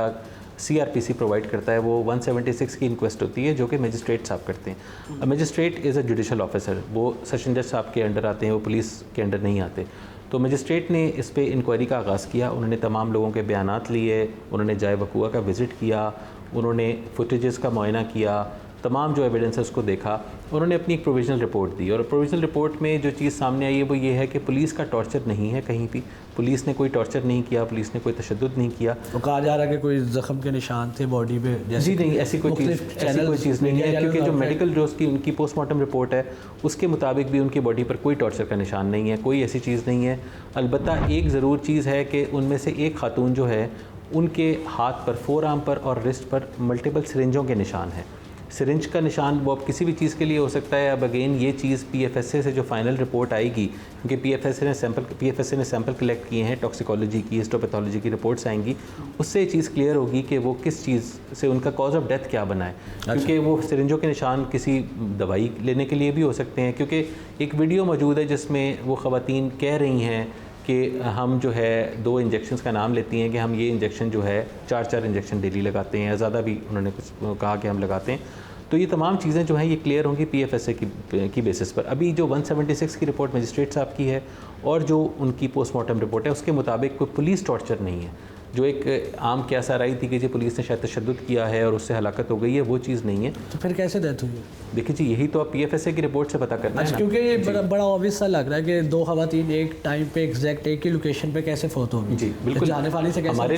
CRPC प्रोवाइड करता है। वो 176 की इंक्वेस्ट होती है जो कि मजिस्ट्रेट साहब करते हैं। Magistrate is a judicial officer, वो सेशन जज साहब के अंडर आते हैं, वो पुलिस के अंडर नहीं आते। तो मजिस्ट्रेट ने इस पे इंक्वायरी का आगाज़ किया, उन्होंने तमाम लोगों के बयानात लिए, उन्होंने जाए वक़ूआ का विज़िट किया, उन्होंने फुटेजेस का मुआयना किया, तमाम जो एविडेंस है उसको देखा, उन्होंने अपनी एक प्रोविजनल रिपोर्ट दी और प्रोविजनल रिपोर्ट में जो चीज़ सामने आई है वो ये है कि पुलिस का टॉर्चर नहीं है कहीं भी, पुलिस ने कोई टॉर्चर नहीं किया, पुलिस ने कोई तशद्दुद नहीं किया। तो कहा जा रहा है कि कोई ज़ख्म के निशान थे बॉडी पे? जी नहीं, ऐसी कोई चीज़ नहीं है, क्योंकि जो मेडिकल जो उसकी उनकी पोस्टमार्टम रिपोर्ट है उसके मुताबिक भी उनकी बॉडी पर कोई टॉर्चर का निशान नहीं है, कोई ऐसी चीज़ नहीं है। अलबत्ता एक ज़रूर चीज़ है कि उनमें से एक खातून जो है उनके हाथ पर, फोर आर्म पर और रिस्ट पर मल्टीपल सिरिंजों के निशान हैं। सिरिंज का निशान वो अब किसी भी चीज़ के लिए हो सकता है। अब अगेन ये चीज़ PFSA से जो फाइनल रिपोर्ट आएगी, क्योंकि PFSA ने सैंपल कलेक्ट किए हैं, टॉक्सिकोलॉजी की, हिस्टोपैथोलॉजी की रिपोर्ट्स आएंगी, उससे ये चीज़ क्लियर होगी कि वो किस चीज़ से उनका कॉज ऑफ डेथ क्या बना है। क्योंकि वो सिरिंजों के निशान किसी दवाई लेने के लिए भी हो सकते हैं, क्योंकि एक वीडियो मौजूद है जिसमें वो ख़वातीन कह रही हैं कि हम जो है 2 इंजेक्शंस का नाम लेती हैं कि हम ये इंजेक्शन जो है 4 इंजेक्शन डेली लगाते हैं या ज़्यादा भी उन्होंने कुछ कहा कि हम लगाते हैं। तो ये तमाम चीज़ें जो हैं ये क्लियर होंगी PFSA की बेसिस पर। अभी जो 176 की रिपोर्ट मजिस्ट्रेट साहब की है और जो उनकी पोस्टमार्टम रिपोर्ट है उसके मुताबिक कोई पुलिस टॉर्चर नहीं है। जो एक आम क्या आई थी कि जी पुलिस ने शायद तशद्दुद किया है और उससे हलाकत हो गई है, वो चीज़ नहीं है। तो फिर कैसे डेथ हुई? देखिए जी यही तो आप PFSA की रिपोर्ट से पता करना है ना। क्योंकि ये बड़ा ऑब्वियस सा लग रहा है कि 2 खवातीन एक टाइम पे एग्जैक्ट एक ही लोकेशन पे कैसे फोत होगी। जी बिल्कुल, जाने वाली से कैसे हमारे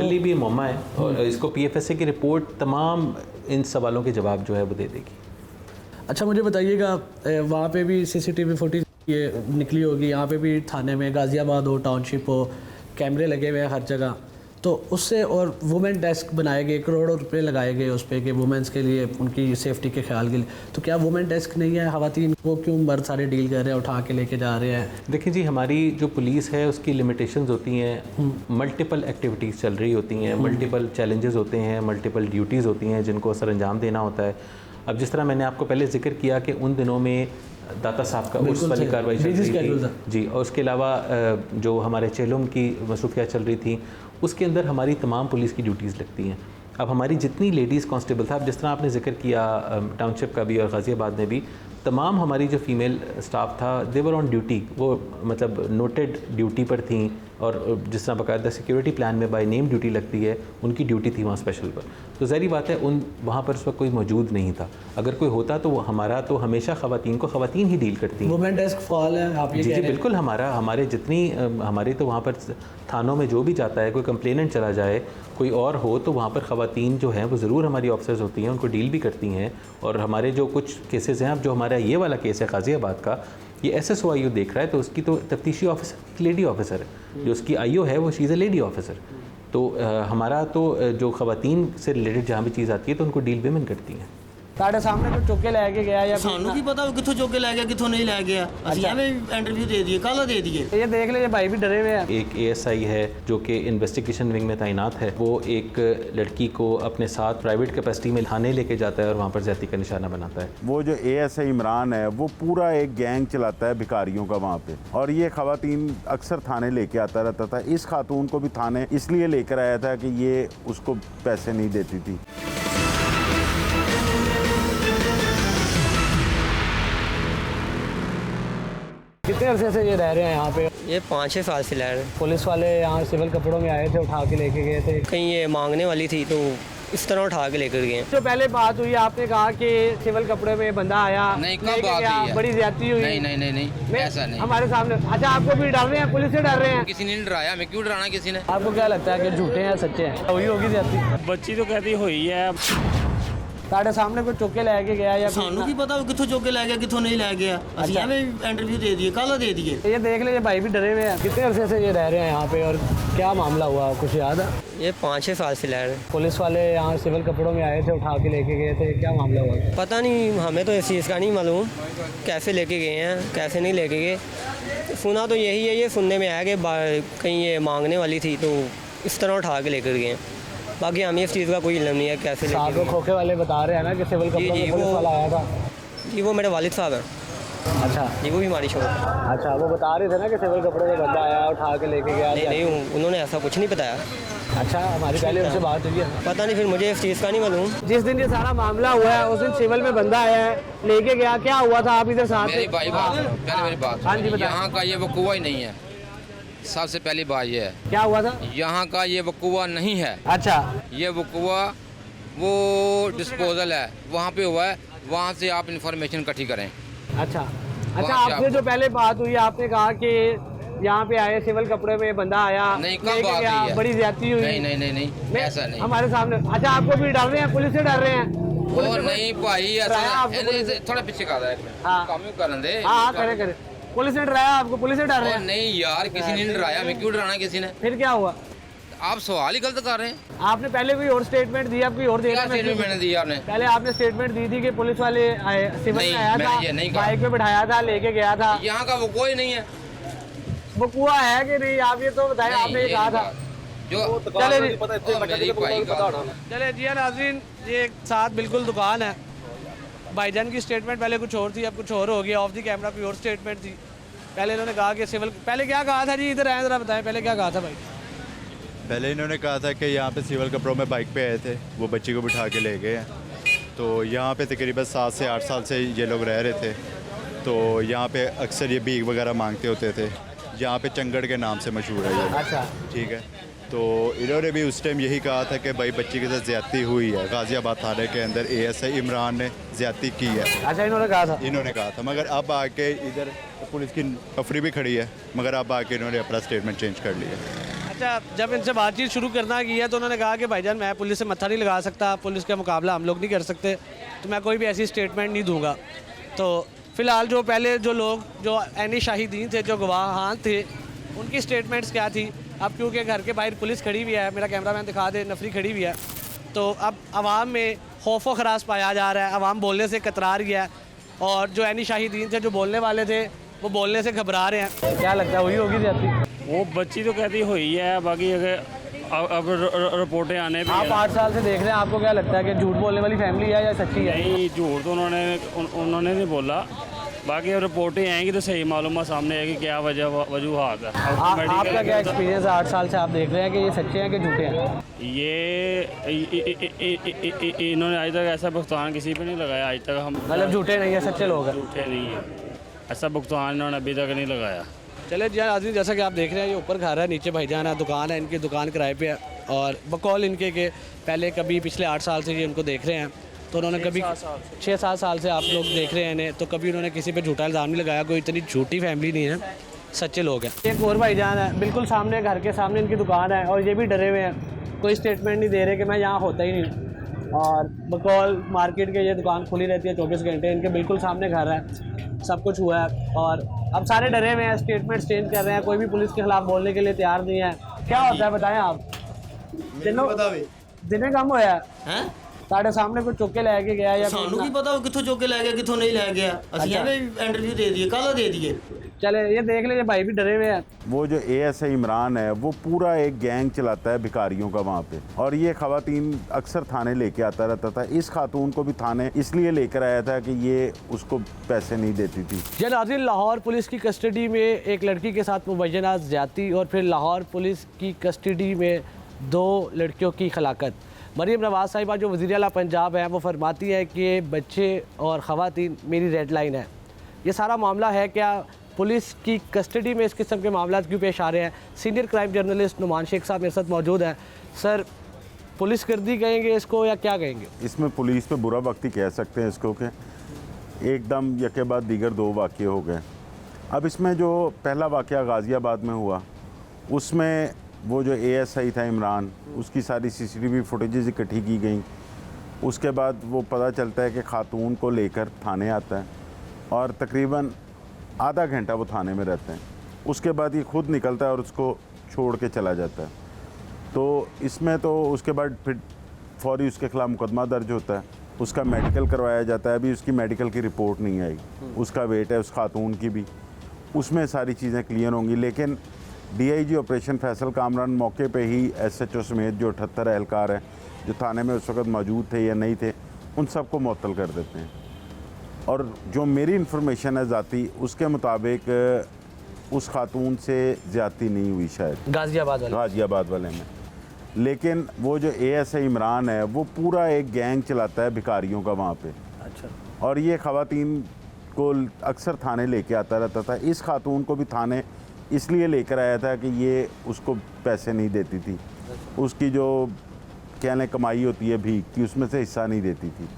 लिए भी ये मौमा है और इसको PFSA की रिपोर्ट तमाम इन सवालों के जवाब जो है वो दे देगी। अच्छा मुझे बताइएगा, वहाँ पे भी CCTV फुटेज ये निकली होगी, यहाँ पे भी थाने में गाज़ियाबाद हो, टाउनशिप हो, कैमरे लगे हुए हैं हर जगह, तो उससे और वुमेन डेस्क बनाए गए, करोड़ों रुपए लगाए गए उस पर कि वुमेंस के लिए उनकी सेफ्टी के ख्याल के लिए। तो क्या वुमेन डेस्क नहीं है? खवातीन को क्यों मर्द सारे डील कर रहे हैं, उठा के लेके जा रहे हैं? देखिए जी हमारी जो पुलिस है उसकी लिमिटेशंस होती हैं, मल्टीपल एक्टिविटीज़ चल रही होती हैं, मल्टीपल चैलेंजेस होते हैं, मल्टीपल ड्यूटीज़ होती हैं जिनको सर अंजाम देना होता है। अब जिस तरह मैंने आपको पहले जिक्र किया कि उन दिनों में दाता साहब का उर्स वाली कार्रवाई चल रही थी जी, और उसके अलावा जो हमारे चेलों की मसरूफियात चल रही थी उसके अंदर हमारी तमाम पुलिस की ड्यूटीज़ लगती हैं। अब हमारी जितनी लेडीज़ कांस्टेबल था, अब जिस तरह आपने जिक्र किया टाउनशिप का भी और गाज़ियाबाद में भी, तमाम हमारी जो फीमेल स्टाफ था देवर ऑन ड्यूटी, वो मतलब नोटेड ड्यूटी पर थी और जिस तरह बाकायदा सिक्योरिटी प्लान में बाय नेम ड्यूटी लगती है उनकी ड्यूटी थी वहाँ स्पेशल पर। तो ज़ाहिर बात है वहाँ पर उस वक्त कोई मौजूद नहीं था। अगर कोई होता तो हमारा तो हमेशा ख़वातीन ही डील करती हैं। वुमेन डेस्क फॉल है आप ये जी बिल्कुल, हमारे जितनी हमारी तो वहाँ पर थानों में जो भी जाता है, कोई कंप्लेनेंट चला जाए कोई और हो तो वहाँ पर ख़वातीन जो हैं वो ज़रूर हमारी ऑफिसर्स होती हैं, उनको डील भी करती हैं। और हमारे जो कुछ केसेस हैं, अब जो हमारा ये वाला केस है गाज़ियाबाद का, ये SSO देख रहा है तो उसकी तो तफ्तीशी ऑफिसर एक लेडी ऑफिसर है, जो उसकी IO है वो she is a lady officer. तो हमारा तो जो ख़वातीन से रिलेटेड जहाँ भी चीज़ आती है तो उनको डील वेमेन करती हैं। साढ़े सामने कोई चुके लैके गया या सानू की पता कितों चुके लै गया कितों नहीं लै गया, ਅਸੀਂ ਐਵੇਂ इंटरव्यू दे दिए, कल दे दिए। ये देख ले, ये भाई भी डरे हुए हैं। एक ASI है जो कि इन्वेस्टिगेशन विंग में तैनात है, वो एक लड़की को अपने साथ प्राइवेट कैपेसिटी में थाने लेके जाता है और वहाँ पर ज़्यादती का निशाना बनाता है। वो जो ASI इमरान है वो पूरा एक गैंग चलाता है भिखारियों का वहाँ पे, और ये खवातीन अक्सर थाने लेके आता रहता था। इस खातून को भी थाने इसलिए लेकर आया था कि ये उसको पैसे नहीं देती थी। कितने अरसे से ये रह रहे हैं यहाँ पे? ये 5-6 साल से रह रहे हैं। पुलिस वाले यहाँ सिविल कपड़ों में आए थे, उठा के लेके गए थे। कहीं ये मांगने वाली थी तो इस तरह उठा के लेकर गए। जो पहले बात हुई आपने कहा कि सिविल कपड़े में बंदा आया, नहीं कब बात हुई है? बड़ी ज्यादती हुई। नहीं ऐसा नहीं हमारे सामने। अच्छा आपको भी डर रहे हैं, पुलिस से डर रहे हैं? किसी ने नहीं डराया, मैं क्यों डराना किसी ने? आपको क्या लगता है कि झूठे हैं सच्चे हैं? हुई होगी ज्यादती। बच्ची तो कहती हुई है। साढ़े सामने कोई चुके लैके गया या सानू की पता कितों चुके लै गया कितों नहीं लै गया, ਅਸੀਂ ਐਵੇਂ इंटरव्यू दे दिए, कल दे दिए। ये देख ले, ये भाई भी डरे हुए हैं। कितने अरसे से ये रह रहे हैं यहाँ पे और क्या मामला हुआ कुछ याद है? ये 5-6 साल से रह रहे हैं। पुलिस वाले यहाँ सिविल कपड़ों में आए थे, उठा के लेके गए थे, क्या मामला हुआ? पता नहीं, हमें तो इस चीज़ का नहीं मालूम कैसे लेके गए हैं कैसे नहीं लेके गए। सुना तो यही है, ये सुनने में आया कि कहीं ये मांगने वाली थी तो इस तरह उठा के लेकर गए। बाकी हमें इस चीज़ का कोई इल्म नहीं है कैसे साहब को खोखे वाले बता रहे हैं ना कि सिविल कपड़ों में पुलिस वाला आया था। जी वो मेरे वालिद साहब हैं। अच्छा जी वो भी हमारी शोर। अच्छा वो बता रहे थे ना कि सिविल कपड़ों में बंदा आया, उठा के लेके गया। नहीं उन्होंने ऐसा कुछ नहीं बताया। अच्छा हमारी पहले उनसे बात हुई है? पता नहीं, फिर मुझे इस चीज़ का नहीं मालूम। जिस दिन ये सारा मामला हुआ है उस दिन सिविल में बंदा आया है, लेके गया, क्या हुआ था? आप इधर साथ मेरी बात हाँ जी, यहाँ का ये वकूआ ही नहीं है। सबसे पहली बात ये है, क्या हुआ था? यहाँ का ये वकूआ नहीं है। अच्छा ये वकूआ वो डिस्पोजल है, वहाँ पे हुआ है, वहाँ से आप इंफॉर्मेशन इकट्ठी करें। अच्छा आपसे जो पहले बात हुई आपने कहा कि यहाँ पे आए सिविल कपड़े में बंदा आया, नहीं कब बात हुई है? बड़ी ज्यादती हुई। नहीं ऐसा नहीं हमारे सामने। अच्छा आपको भी डर रहे हैं, पुलिस से डर रहे हैं? वो नहीं भाई ऐसा थोड़ा पीछे का काम कर दे। हाँ करे। पुलिस ने डराया आपको? पुलिस से डर रहे हैं? नहीं यार किसी ने डराया, मैं क्यों डराना किसी ने? फिर क्या हुआ? आप सवाल ही गलत कर रहे हैं। आपने पहले कोई और स्टेटमेंट दी, आप कोई और दे रहे हैं? मैंने दी आपने पहले आपने स्टेटमेंट दी थी कि पुलिस वाले सिविल में आया था, बाइक पे बिठाया था, लेके गया था। यहाँ का वो कोई नहीं है। वो कुआ है कि नहीं आप ये तो बताएं। आपने ये कहा था जो चले जी नाज़रीन, ये एक साथ बिल्कुल दुकान है। भाईजान की स्टेटमेंट पहले कुछ और थी, अब कुछ और हो गया। ऑफ द कैमरा कोई और स्टेटमेंट थी। पहले इन्होंने कहा कि सिविल, पहले क्या कहा था जी, इधर आए ज़रा बताएं, पहले क्या कहा था भाई? पहले इन्होंने कहा था कि यहाँ पे सिविल कपड़ों में बाइक पे आए थे, वो बच्ची को बिठा के ले गए हैं। तो यहाँ पे तकरीबन 7 से 8 साल से ये लोग रह रहे थे। तो यहाँ पे अक्सर ये भीख वगैरह मांगते होते थे। यहाँ पे चंगड़ के नाम से मशहूर है ये। अच्छा, ठीक है। तो इन्होंने भी उस टाइम यही कहा था कि भाई बच्ची के साथ ज़्यादती हुई है, गाज़ियाबाद थाने के अंदर ASI इमरान ने ज़्यादती की है। अच्छा, इन्होंने कहा था। मगर अब आके इधर पुलिस की टफरी भी खड़ी है, मगर अब आके इन्होंने अपना स्टेटमेंट चेंज कर लिया। अच्छा, जब इनसे बातचीत शुरू करना की है तो उन्होंने कहा कि भाईजान मैं पुलिस से मत्था नहीं लगा सकता, पुलिस का मुकाबला हम लोग नहीं कर सकते, तो मैं कोई भी ऐसी स्टेटमेंट नहीं दूंगा। तो फ़िलहाल जो पहले जो लोग जो ऐनी शाहिदीन थे, जो गवाहान थे, उनकी स्टेटमेंट्स क्या थी? अब क्योंकि घर के बाहर पुलिस खड़ी हुई है, मेरा कैमरामैन दिखा दे, नफरी खड़ी हुई है, तो अब आवाम में खौफ व खरास पाया जा रहा है, आवाम बोलने से कतरा रही है, और जो ऐनी शाहिदीन थे, जो बोलने वाले थे, वो बोलने से घबरा रहे हैं। क्या लगता है, हुई होगी ज़्यादती? वो बच्ची तो कहती हुई है, बाकी अगर अब रिपोर्टें आने पे आप 8 साल से देख रहे हैं, आपको क्या लगता है कि झूठ बोलने वाली फैमिली है या सच्ची है? नहीं, झूठ तो उन्होंने नहीं बोला, बाकी अब रिपोर्टें आएंगी तो सही मालूम सामने आएगी क्या वजूहात है। आपका क्या एक्सपीरियंस है 8 साल से, आप देख रहे हैं कि ये सच्चे हैं कि झूठे हैं? ये इन्होंने आज तक ऐसा भुगतान किसी पे नहीं लगाया आज तक। हम मतलब झूठे नहीं है, सच्चे लोग हैं? झूठे नहीं है, ऐसा भुगतान इन्होंने अभी तक नहीं लगाया। चले जी आदमी, जैसा कि आप देख रहे हैं ये ऊपर घर है, नीचे भाईजान है, दुकान है, इनकी दुकान किराए पे है, और बकौल इनके के पहले कभी पिछले 8 साल से ये उनको देख रहे हैं, तो उन्होंने कभी 6-7 साल से आप लोग देख रहे हैं इन्हें, तो कभी उन्होंने किसी पे झूठा इल्ज़ाम नहीं लगाया। कोई इतनी झूठी फैमिली नहीं है, सच्चे लोग हैं। एक और भाईजान है, बिल्कुल सामने, घर के सामने इनकी दुकान है, और ये भी डरे हुए हैं, कोई स्टेटमेंट नहीं दे रहे कि मैं यहाँ होता ही नहीं। और बकौल मार्केट के ये दुकान खुली रहती है 24 घंटे, इनके बिल्कुल सामने घर है, सब कुछ हुआ है, और अब सारे डरे हुए हैं, स्टेटमेंट चेंज कर रहे हैं, कोई भी पुलिस के खिलाफ बोलने के लिए तैयार नहीं है। क्या होता है बताएं आप? दिने कम होया है, साढ़े सामने कोई चौके लैके गया या सानू की पता कितों चौके लै गया कितों नहीं लै गया, असि इंटरव्यू दे दिए, कल दे दिए। चले ये देख लीजिए, भाई भी डरे हुए हैं। वो जो ASI इमरान है वो पूरा एक गैंग चलाता है भिखारियों का वहाँ पे, और ये खवातीन अक्सर थाने लेके आता रहता था। इस खातून को भी थाने इसलिए लेकर आया था कि ये उसको पैसे नहीं देती थी। जी नाज़रीन, लाहौर पुलिस की कस्टडी में एक लड़की के साथ मुबैना ज़्यादती, और फिर लाहौर पुलिस की कस्टडी में 2 लड़कियों की हलाकत। मरीम नवाज़ साहिबा जो वज़ीर आला पंजाब है, वो फरमाती है कि बच्चे और ख़वातीन मेरी रेड लाइन है। ये सारा मामला है क्या? पुलिस की कस्टडी में इस किस्म के मामला क्यों पेश आ रहे हैं? Senior crime journalist Numan Shaikh साहब मेरे साथ मौजूद हैं। सर, पुलिस गर्दी कहेंगे इसको या क्या कहेंगे? इसमें पुलिस पे बुरा वक्त ही कह सकते हैं इसको, कि एकदम यके बाद दीगर 2 वाक़े हो गए। अब इसमें जो पहला वाक़या गाज़ियाबाद में हुआ, उसमें वो जो ASI था इमरान, उसकी सारी CCTV फुटेजेस इकट्ठी की गई। उसके बाद वो पता चलता है कि खातून को लेकर थाने आता है, और तकरीबन आधा घंटा वो थाने में रहते हैं। उसके बाद ये खुद निकलता है और उसको छोड़ के चला जाता है। तो इसमें तो उसके बाद फिर फौरी उसके खिलाफ मुकदमा दर्ज होता है, उसका मेडिकल करवाया जाता है। अभी उसकी मेडिकल की रिपोर्ट नहीं आई, उसका वेट है उस खातून की भी, उसमें सारी चीज़ें क्लियर होंगी। लेकिन DIG ऑपरेशन फैसल कामरान मौके पे ही SHO समेत जो 78 एहलकार हैं जो थाने में उस वक्त मौजूद थे या नहीं थे, उन सबको मुअत्तल कर देते हैं। और जो मेरी इन्फॉर्मेशन है ज़ाती, उसके मुताबिक उस खातून से ज़्यादती नहीं हुई शायद गाज़ियाबाद वाले में। लेकिन वो जो ASI इमरान है वो पूरा एक गैंग चलाता है भिखारियों का वहाँ पे। अच्छा। और ये खवातीन को अक्सर थाने लेके आता रहता था। इस खातून को भी थाने इसलिए लेकर आया था कि ये उसको पैसे नहीं देती थी, उसकी जो कहने कमाई होती है भीख की, उसमें से हिस्सा नहीं देती थी।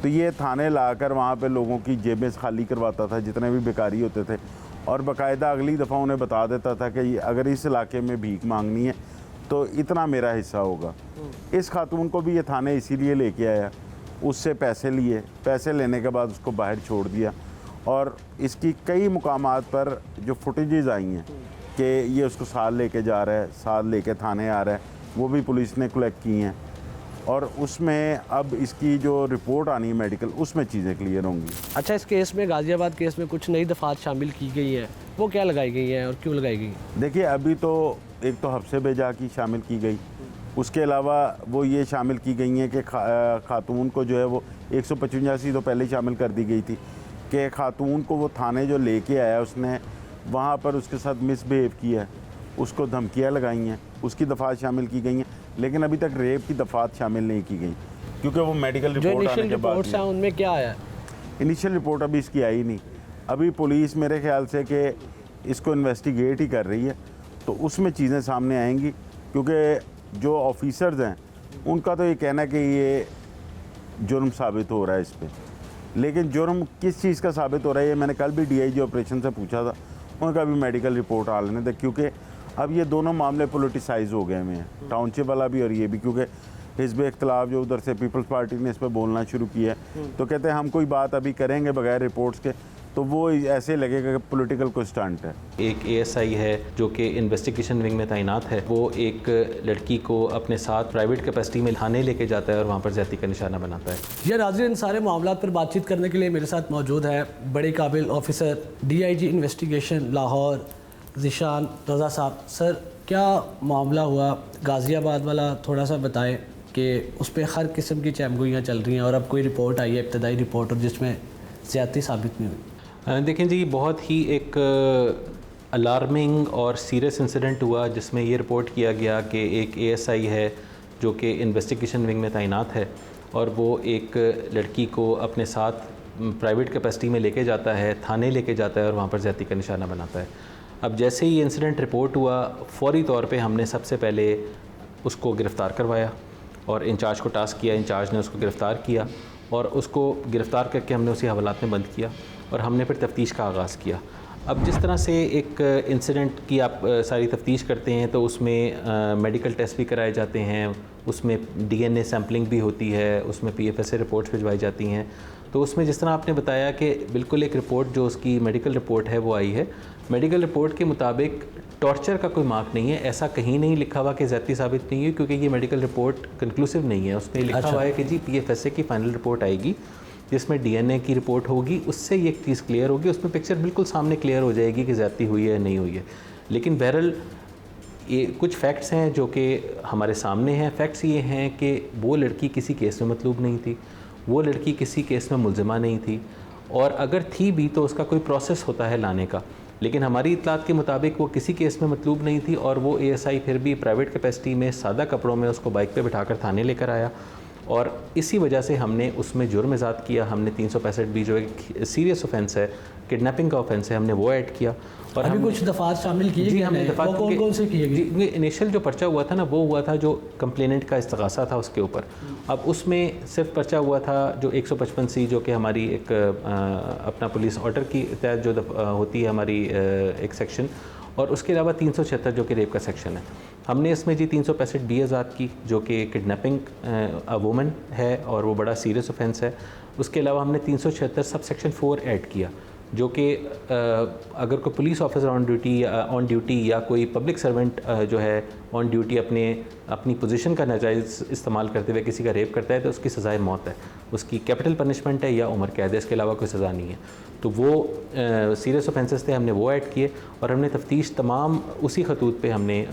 तो ये थाने लाकर वहाँ पे लोगों की जेबें खाली करवाता था जितने भी बेकारी होते थे, और बाकायदा अगली दफ़ा उन्हें बता देता था कि अगर इस इलाके में भीख मांगनी है तो इतना मेरा हिस्सा होगा। इस खातून को भी ये थाने इसीलिए लेके आया, उससे पैसे लिए, पैसे लेने के बाद उसको बाहर छोड़ दिया। और इसकी कई मुकामात पर जो फुटेजेस आई हैं कि ये उसको साल लेके जा रहा है, साल लेके थाने आ रहा है, वो भी पुलिस ने कलेक्ट की हैं। और उसमें अब इसकी जो रिपोर्ट आनी है मेडिकल, उसमें चीज़ें क्लियर होंगी। अच्छा, इस केस में गाज़ियाबाद केस में कुछ नई दफ़ात शामिल की गई है, वो क्या लगाई गई है और क्यों लगाई गई? देखिए, अभी तो एक तो हफ्से बेजा की शामिल की गई, उसके अलावा वो ये शामिल की गई हैं कि खातून को जो है वो 185 तो पहले ही शामिल कर दी गई थी कि खातून को वो थाने जो लेके आया उसने वहाँ पर उसके साथ मिसबिहेव किया है, उसको धमकियाँ लगाई हैं, उसकी दफ़ात शामिल की गई हैं, लेकिन अभी तक रेप की दफ़ात शामिल नहीं की गई क्योंकि वो मेडिकल रिपोर्ट आने के बाद हैं उनमें क्या आया? इनिशियल रिपोर्ट अभी इसकी आई नहीं। अभी पुलिस मेरे ख्याल से कि इसको इन्वेस्टिगेट ही कर रही है, तो उसमें चीज़ें सामने आएंगी क्योंकि जो ऑफिसर्स हैं उनका तो ये कहना है कि ये जुर्म साबित हो रहा है इस पर, लेकिन जुर्म किस चीज़ का साबित हो रहा है ये मैंने कल भी DIG ऑपरेशन से पूछा था, उनका भी मेडिकल रिपोर्ट आ लेने थे क्योंकि अब ये दोनों मामले पोलिटिसाइज हो गए हैं, टाउनशिप वाला भी और ये भी, क्योंकि हिज़्ब इख्तिलाफ जो उधर से पीपल्स पार्टी ने इस पर बोलना शुरू किया है, तो कहते हैं हम कोई बात अभी करेंगे बगैर रिपोर्ट्स के, तो वो ऐसे लगेगा कि पॉलिटिकल कोई स्टंट है। एक ASI है जो कि इन्वेस्टिगेशन विंग में तैनात है, वो एक लड़की को अपने साथ प्राइवेट कैपेसिटी में थाने लेके जाता है और वहाँ पर ज़्यादती का निशाना बनाता है। ये नाज़रीन, इन सारे मामलों पर बातचीत करने के लिए मेरे साथ मौजूद है बड़े काबिल officer DIG investigation Lahore Zeeshan Raza sahab. Sir, क्या मामला हुआ गाज़ियाबाद वाला, थोड़ा सा बताएं कि उस पर हर किस्म की चैमगोइयाँ चल रही हैं और अब कोई रिपोर्ट आई है, इब्तदाई रिपोर्ट, और जिसमें ज़्यादती साबित नहीं हुई। देखें जी, बहुत ही एक अलार्मिंग और सीरियस इंसिडेंट हुआ जिसमें ये रिपोर्ट किया गया कि एक ASI है जो कि इन्वेस्टिगेशन विंग में तैनात है और वो एक लड़की को अपने साथ प्राइवेट कैपेसिटी में लेके जाता है, थाने लेके जाता है और वहाँ पर ज़्यादती का निशाना बनाता है। अब जैसे ही इंसिडेंट रिपोर्ट हुआ, फ़ौरी तौर पे हमने सबसे पहले उसको गिरफ़्तार करवाया और इंचार्ज को टास्क किया, इंचार्ज ने उसको गिरफ़्तार किया और उसको गिरफ़्तार करके हमने उसी हवालात में बंद किया और हमने फिर तफ्तीश का आगाज़ किया। अब जिस तरह से एक इंसिडेंट की आप सारी तफ्तीश करते हैं तो उसमें मेडिकल टेस्ट भी कराए जाते हैं, उसमें DNA सैम्पलिंग भी होती है, उसमें PFSA रिपोर्ट्स भिजवाई जाती हैं। तो उसमें जिस तरह आपने बताया कि बिल्कुल एक रिपोर्ट जो उसकी मेडिकल रिपोर्ट है वो आई है, मेडिकल रिपोर्ट के मुताबिक टॉर्चर का कोई मार्क नहीं है, ऐसा कहीं नहीं लिखा हुआ कि ज़्यादती साबित नहीं है क्योंकि ये मेडिकल रिपोर्ट कंक्लूसिव नहीं है। उसमें लिखा हुआ है कि जी PFSA की फ़ाइनल रिपोर्ट आएगी जिसमें DNA की रिपोर्ट होगी, उससे ये एक चीज़ क्लियर होगी, उसमें पिक्चर बिल्कुल सामने क्लियर हो जाएगी कि ज़्यादती हुई है या नहीं हुई है। लेकिन बहरहाल ये कुछ फैक्ट्स हैं जो कि हमारे सामने हैं। फैक्ट्स ये हैं कि वो लड़की किसी केस में मतलूब नहीं थी, वो लड़की किसी केस में मुलजिमा नहीं थी, और अगर थी भी तो उसका कोई प्रोसेस होता है लाने का, लेकिन हमारी इतलात के मुताबिक वो किसी केस में मतलूब नहीं थी और वो ASI फिर भी प्राइवेट कैपेसिटी में सादा कपड़ों में उसको बाइक पे बिठाकर थाने लेकर आया और इसी वजह से हमने उसमें जुर्म इजाद किया। हमने 365 भी जो एक सीरियस ऑफेंस है, किडनैपिंग का ऑफेंस है, हमने वो ऐड किया। और अभी कुछ दफ़ात शामिल किए गए हैं, वो कौन से किए गए? इनिशियल जो पर्चा हुआ था ना, वो हुआ था जो कंप्लेनेंट का इस्तग़ासा था उसके ऊपर। अब उसमें सिर्फ पर्चा हुआ था जो 155C जो कि हमारी एक अपना पुलिस ऑर्डर की तहत जो होती है हमारी एक सेक्शन, और उसके अलावा 376 जो कि रेप का सेक्शन है। हमने इसमें जी 365B आज़ाद की जो कि किडनैपिंग अ वुमन है और वो बड़ा सीरियस ऑफेंस है। उसके अलावा हमने 376 सब सेक्शन 4 ऐड किया जो कि अगर कोई पुलिस ऑफिसर ऑन ड्यूटी या कोई पब्लिक सर्वेंट जो है ऑन ड्यूटी अपनी पोजीशन का नाजायज़ इस्तेमाल करते हुए किसी का रेप करता है तो उसकी सज़ाए मौत है, उसकी कैपिटल पनिशमेंट है या उम्र कैद है, इसके अलावा कोई सज़ा नहीं है। तो वो सीरियस ऑफेंसेस थे, हमने वो ऐड किए और हमने तफ्तीश तमाम उसी खतूत पे हमने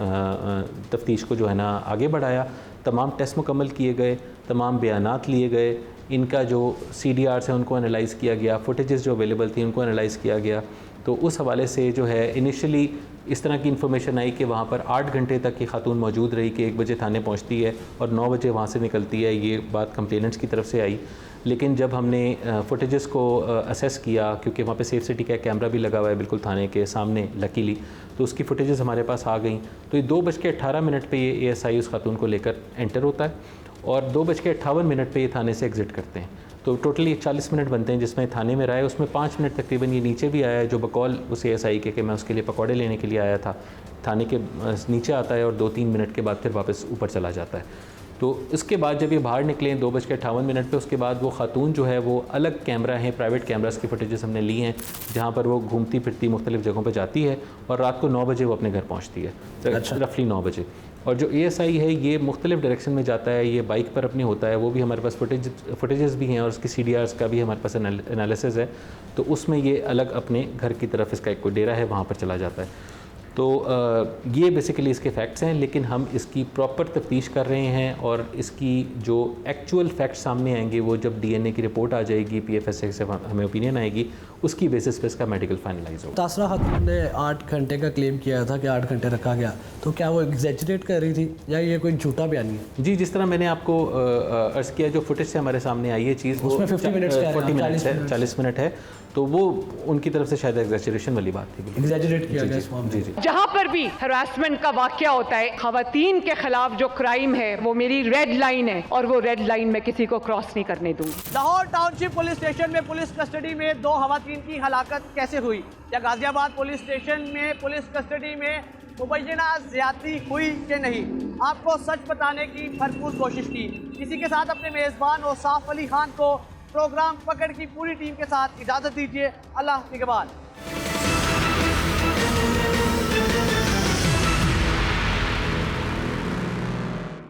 तफ्तीश को जो है ना आगे बढ़ाया। तमाम टेस्ट मुकम्मल किए गए, तमाम बयानात लिए गए, इनका जो CDRs है उनको एनालाइज़ किया गया, फुटेजेस जो अवेलेबल थी उनको एनालाइज़ किया गया। तो उस हवाले से जो है इनिशियली इस तरह की इन्फॉर्मेशन आई कि वहाँ पर 8 घंटे तक की खातून मौजूद रही कि 1 बजे थाने पहुँचती है और 9 बजे वहाँ से निकलती है, ये बात कंप्लेनेंट्स की तरफ से आई। लेकिन जब हमने फुटेजेस को असेस किया, क्योंकि वहाँ पे सेफ सिटी का कैमरा भी लगा हुआ है बिल्कुल थाने के सामने लकीली, तो उसकी फुटेजेस हमारे पास आ गई। तो ये 2:18 पे ये ASI उस खातून को लेकर एंटर होता है और 2:58 पे ये थाने से एग्ज़िट करते हैं। तो टोटली 40 मिनट बनते हैं जिसमें थाने में रहा है, उसमें 5 मिनट तकरीबन ये नीचे भी आया है जो बकौल उस ASI के कि मैं उसके लिए पकौड़े लेने के लिए आया था, थाने के नीचे आता है और 2-3 मिनट के बाद फिर वापस ऊपर चला जाता है। तो इसके बाद जब ये बाहर निकले 2:58 पे, उसके बाद वो खातून जो है वो अलग कैमरा है, प्राइवेट कैमरास की फुटेजेस हमने ली हैं जहाँ पर वो घूमती फिरती मुख्तलिफ जगहों पर जाती है और रात को 9 बजे वो अपने घर पहुँचती है, रफली 9 बजे। और जो ASI है ये मुख्तलिफ डायरेक्शन में जाता है, ये बाइक पर अपनी होता है, वो भी हमारे पास फुटेजेस भी हैं और उसकी CDRs का भी हमारे पास एनालिसिस है। तो उसमें ये अलग अपने घर की तरफ इसका एक कोई डेरा है वहाँ पर चला जाता है। तो ये बेसिकली इसके फैक्ट्स हैं, लेकिन हम इसकी प्रॉपर तफ्तीश कर रहे हैं और इसकी जो एक्चुअल फैक्ट्स सामने आएंगे वो जब DNA की रिपोर्ट आ जाएगी, PFSA से हमें ओपिनियन आएगी, उसकी बेसिस पे इसका मेडिकल फाइनलाइज होगा। तासरा खातून ने 8 घंटे का क्लेम किया था कि 8 घंटे रखा गया, तो क्या वो एग्जैजरेट कर रही थी या ये कोई झूठा बयानी है? जी, जिस तरह मैंने आपको अर्ज़ किया, जो फुटेज से हमारे सामने आई है चीज़, उसमें 50 मिनट्स 40 मिनट्स है, 40 मिनट है, तो वो उनकी तरफ से शायद एग्जैजरेशन वाली बात थी। एग्जैजरेट किया गया इस मामले में। जी। जहाँ पर भी हरासमेंट का वाकया होता है, खवातीन के खिलाफ जो क्राइम है वो मेरी रेड लाइन है और वो रेड लाइन मैं किसी को क्रॉस नहीं करने दूंगी। लाहौर टाउनशिप पुलिस स्टेशन में पुलिस कस्टडी में 2 खवातीन की हलाकत कैसे हुई, या गाजियाबाद पुलिस स्टेशन में पुलिस कस्टडी में मुबैना ज्यादती हुई कि नहीं, आपको सच बताने की भरपूर कोशिश की। इसी के साथ अपने मेज़बान और साफ अली खान को प्रोग्राम पकड़ की पूरी टीम के साथ इजाज़त दीजिए। अल्लाह निगहबान।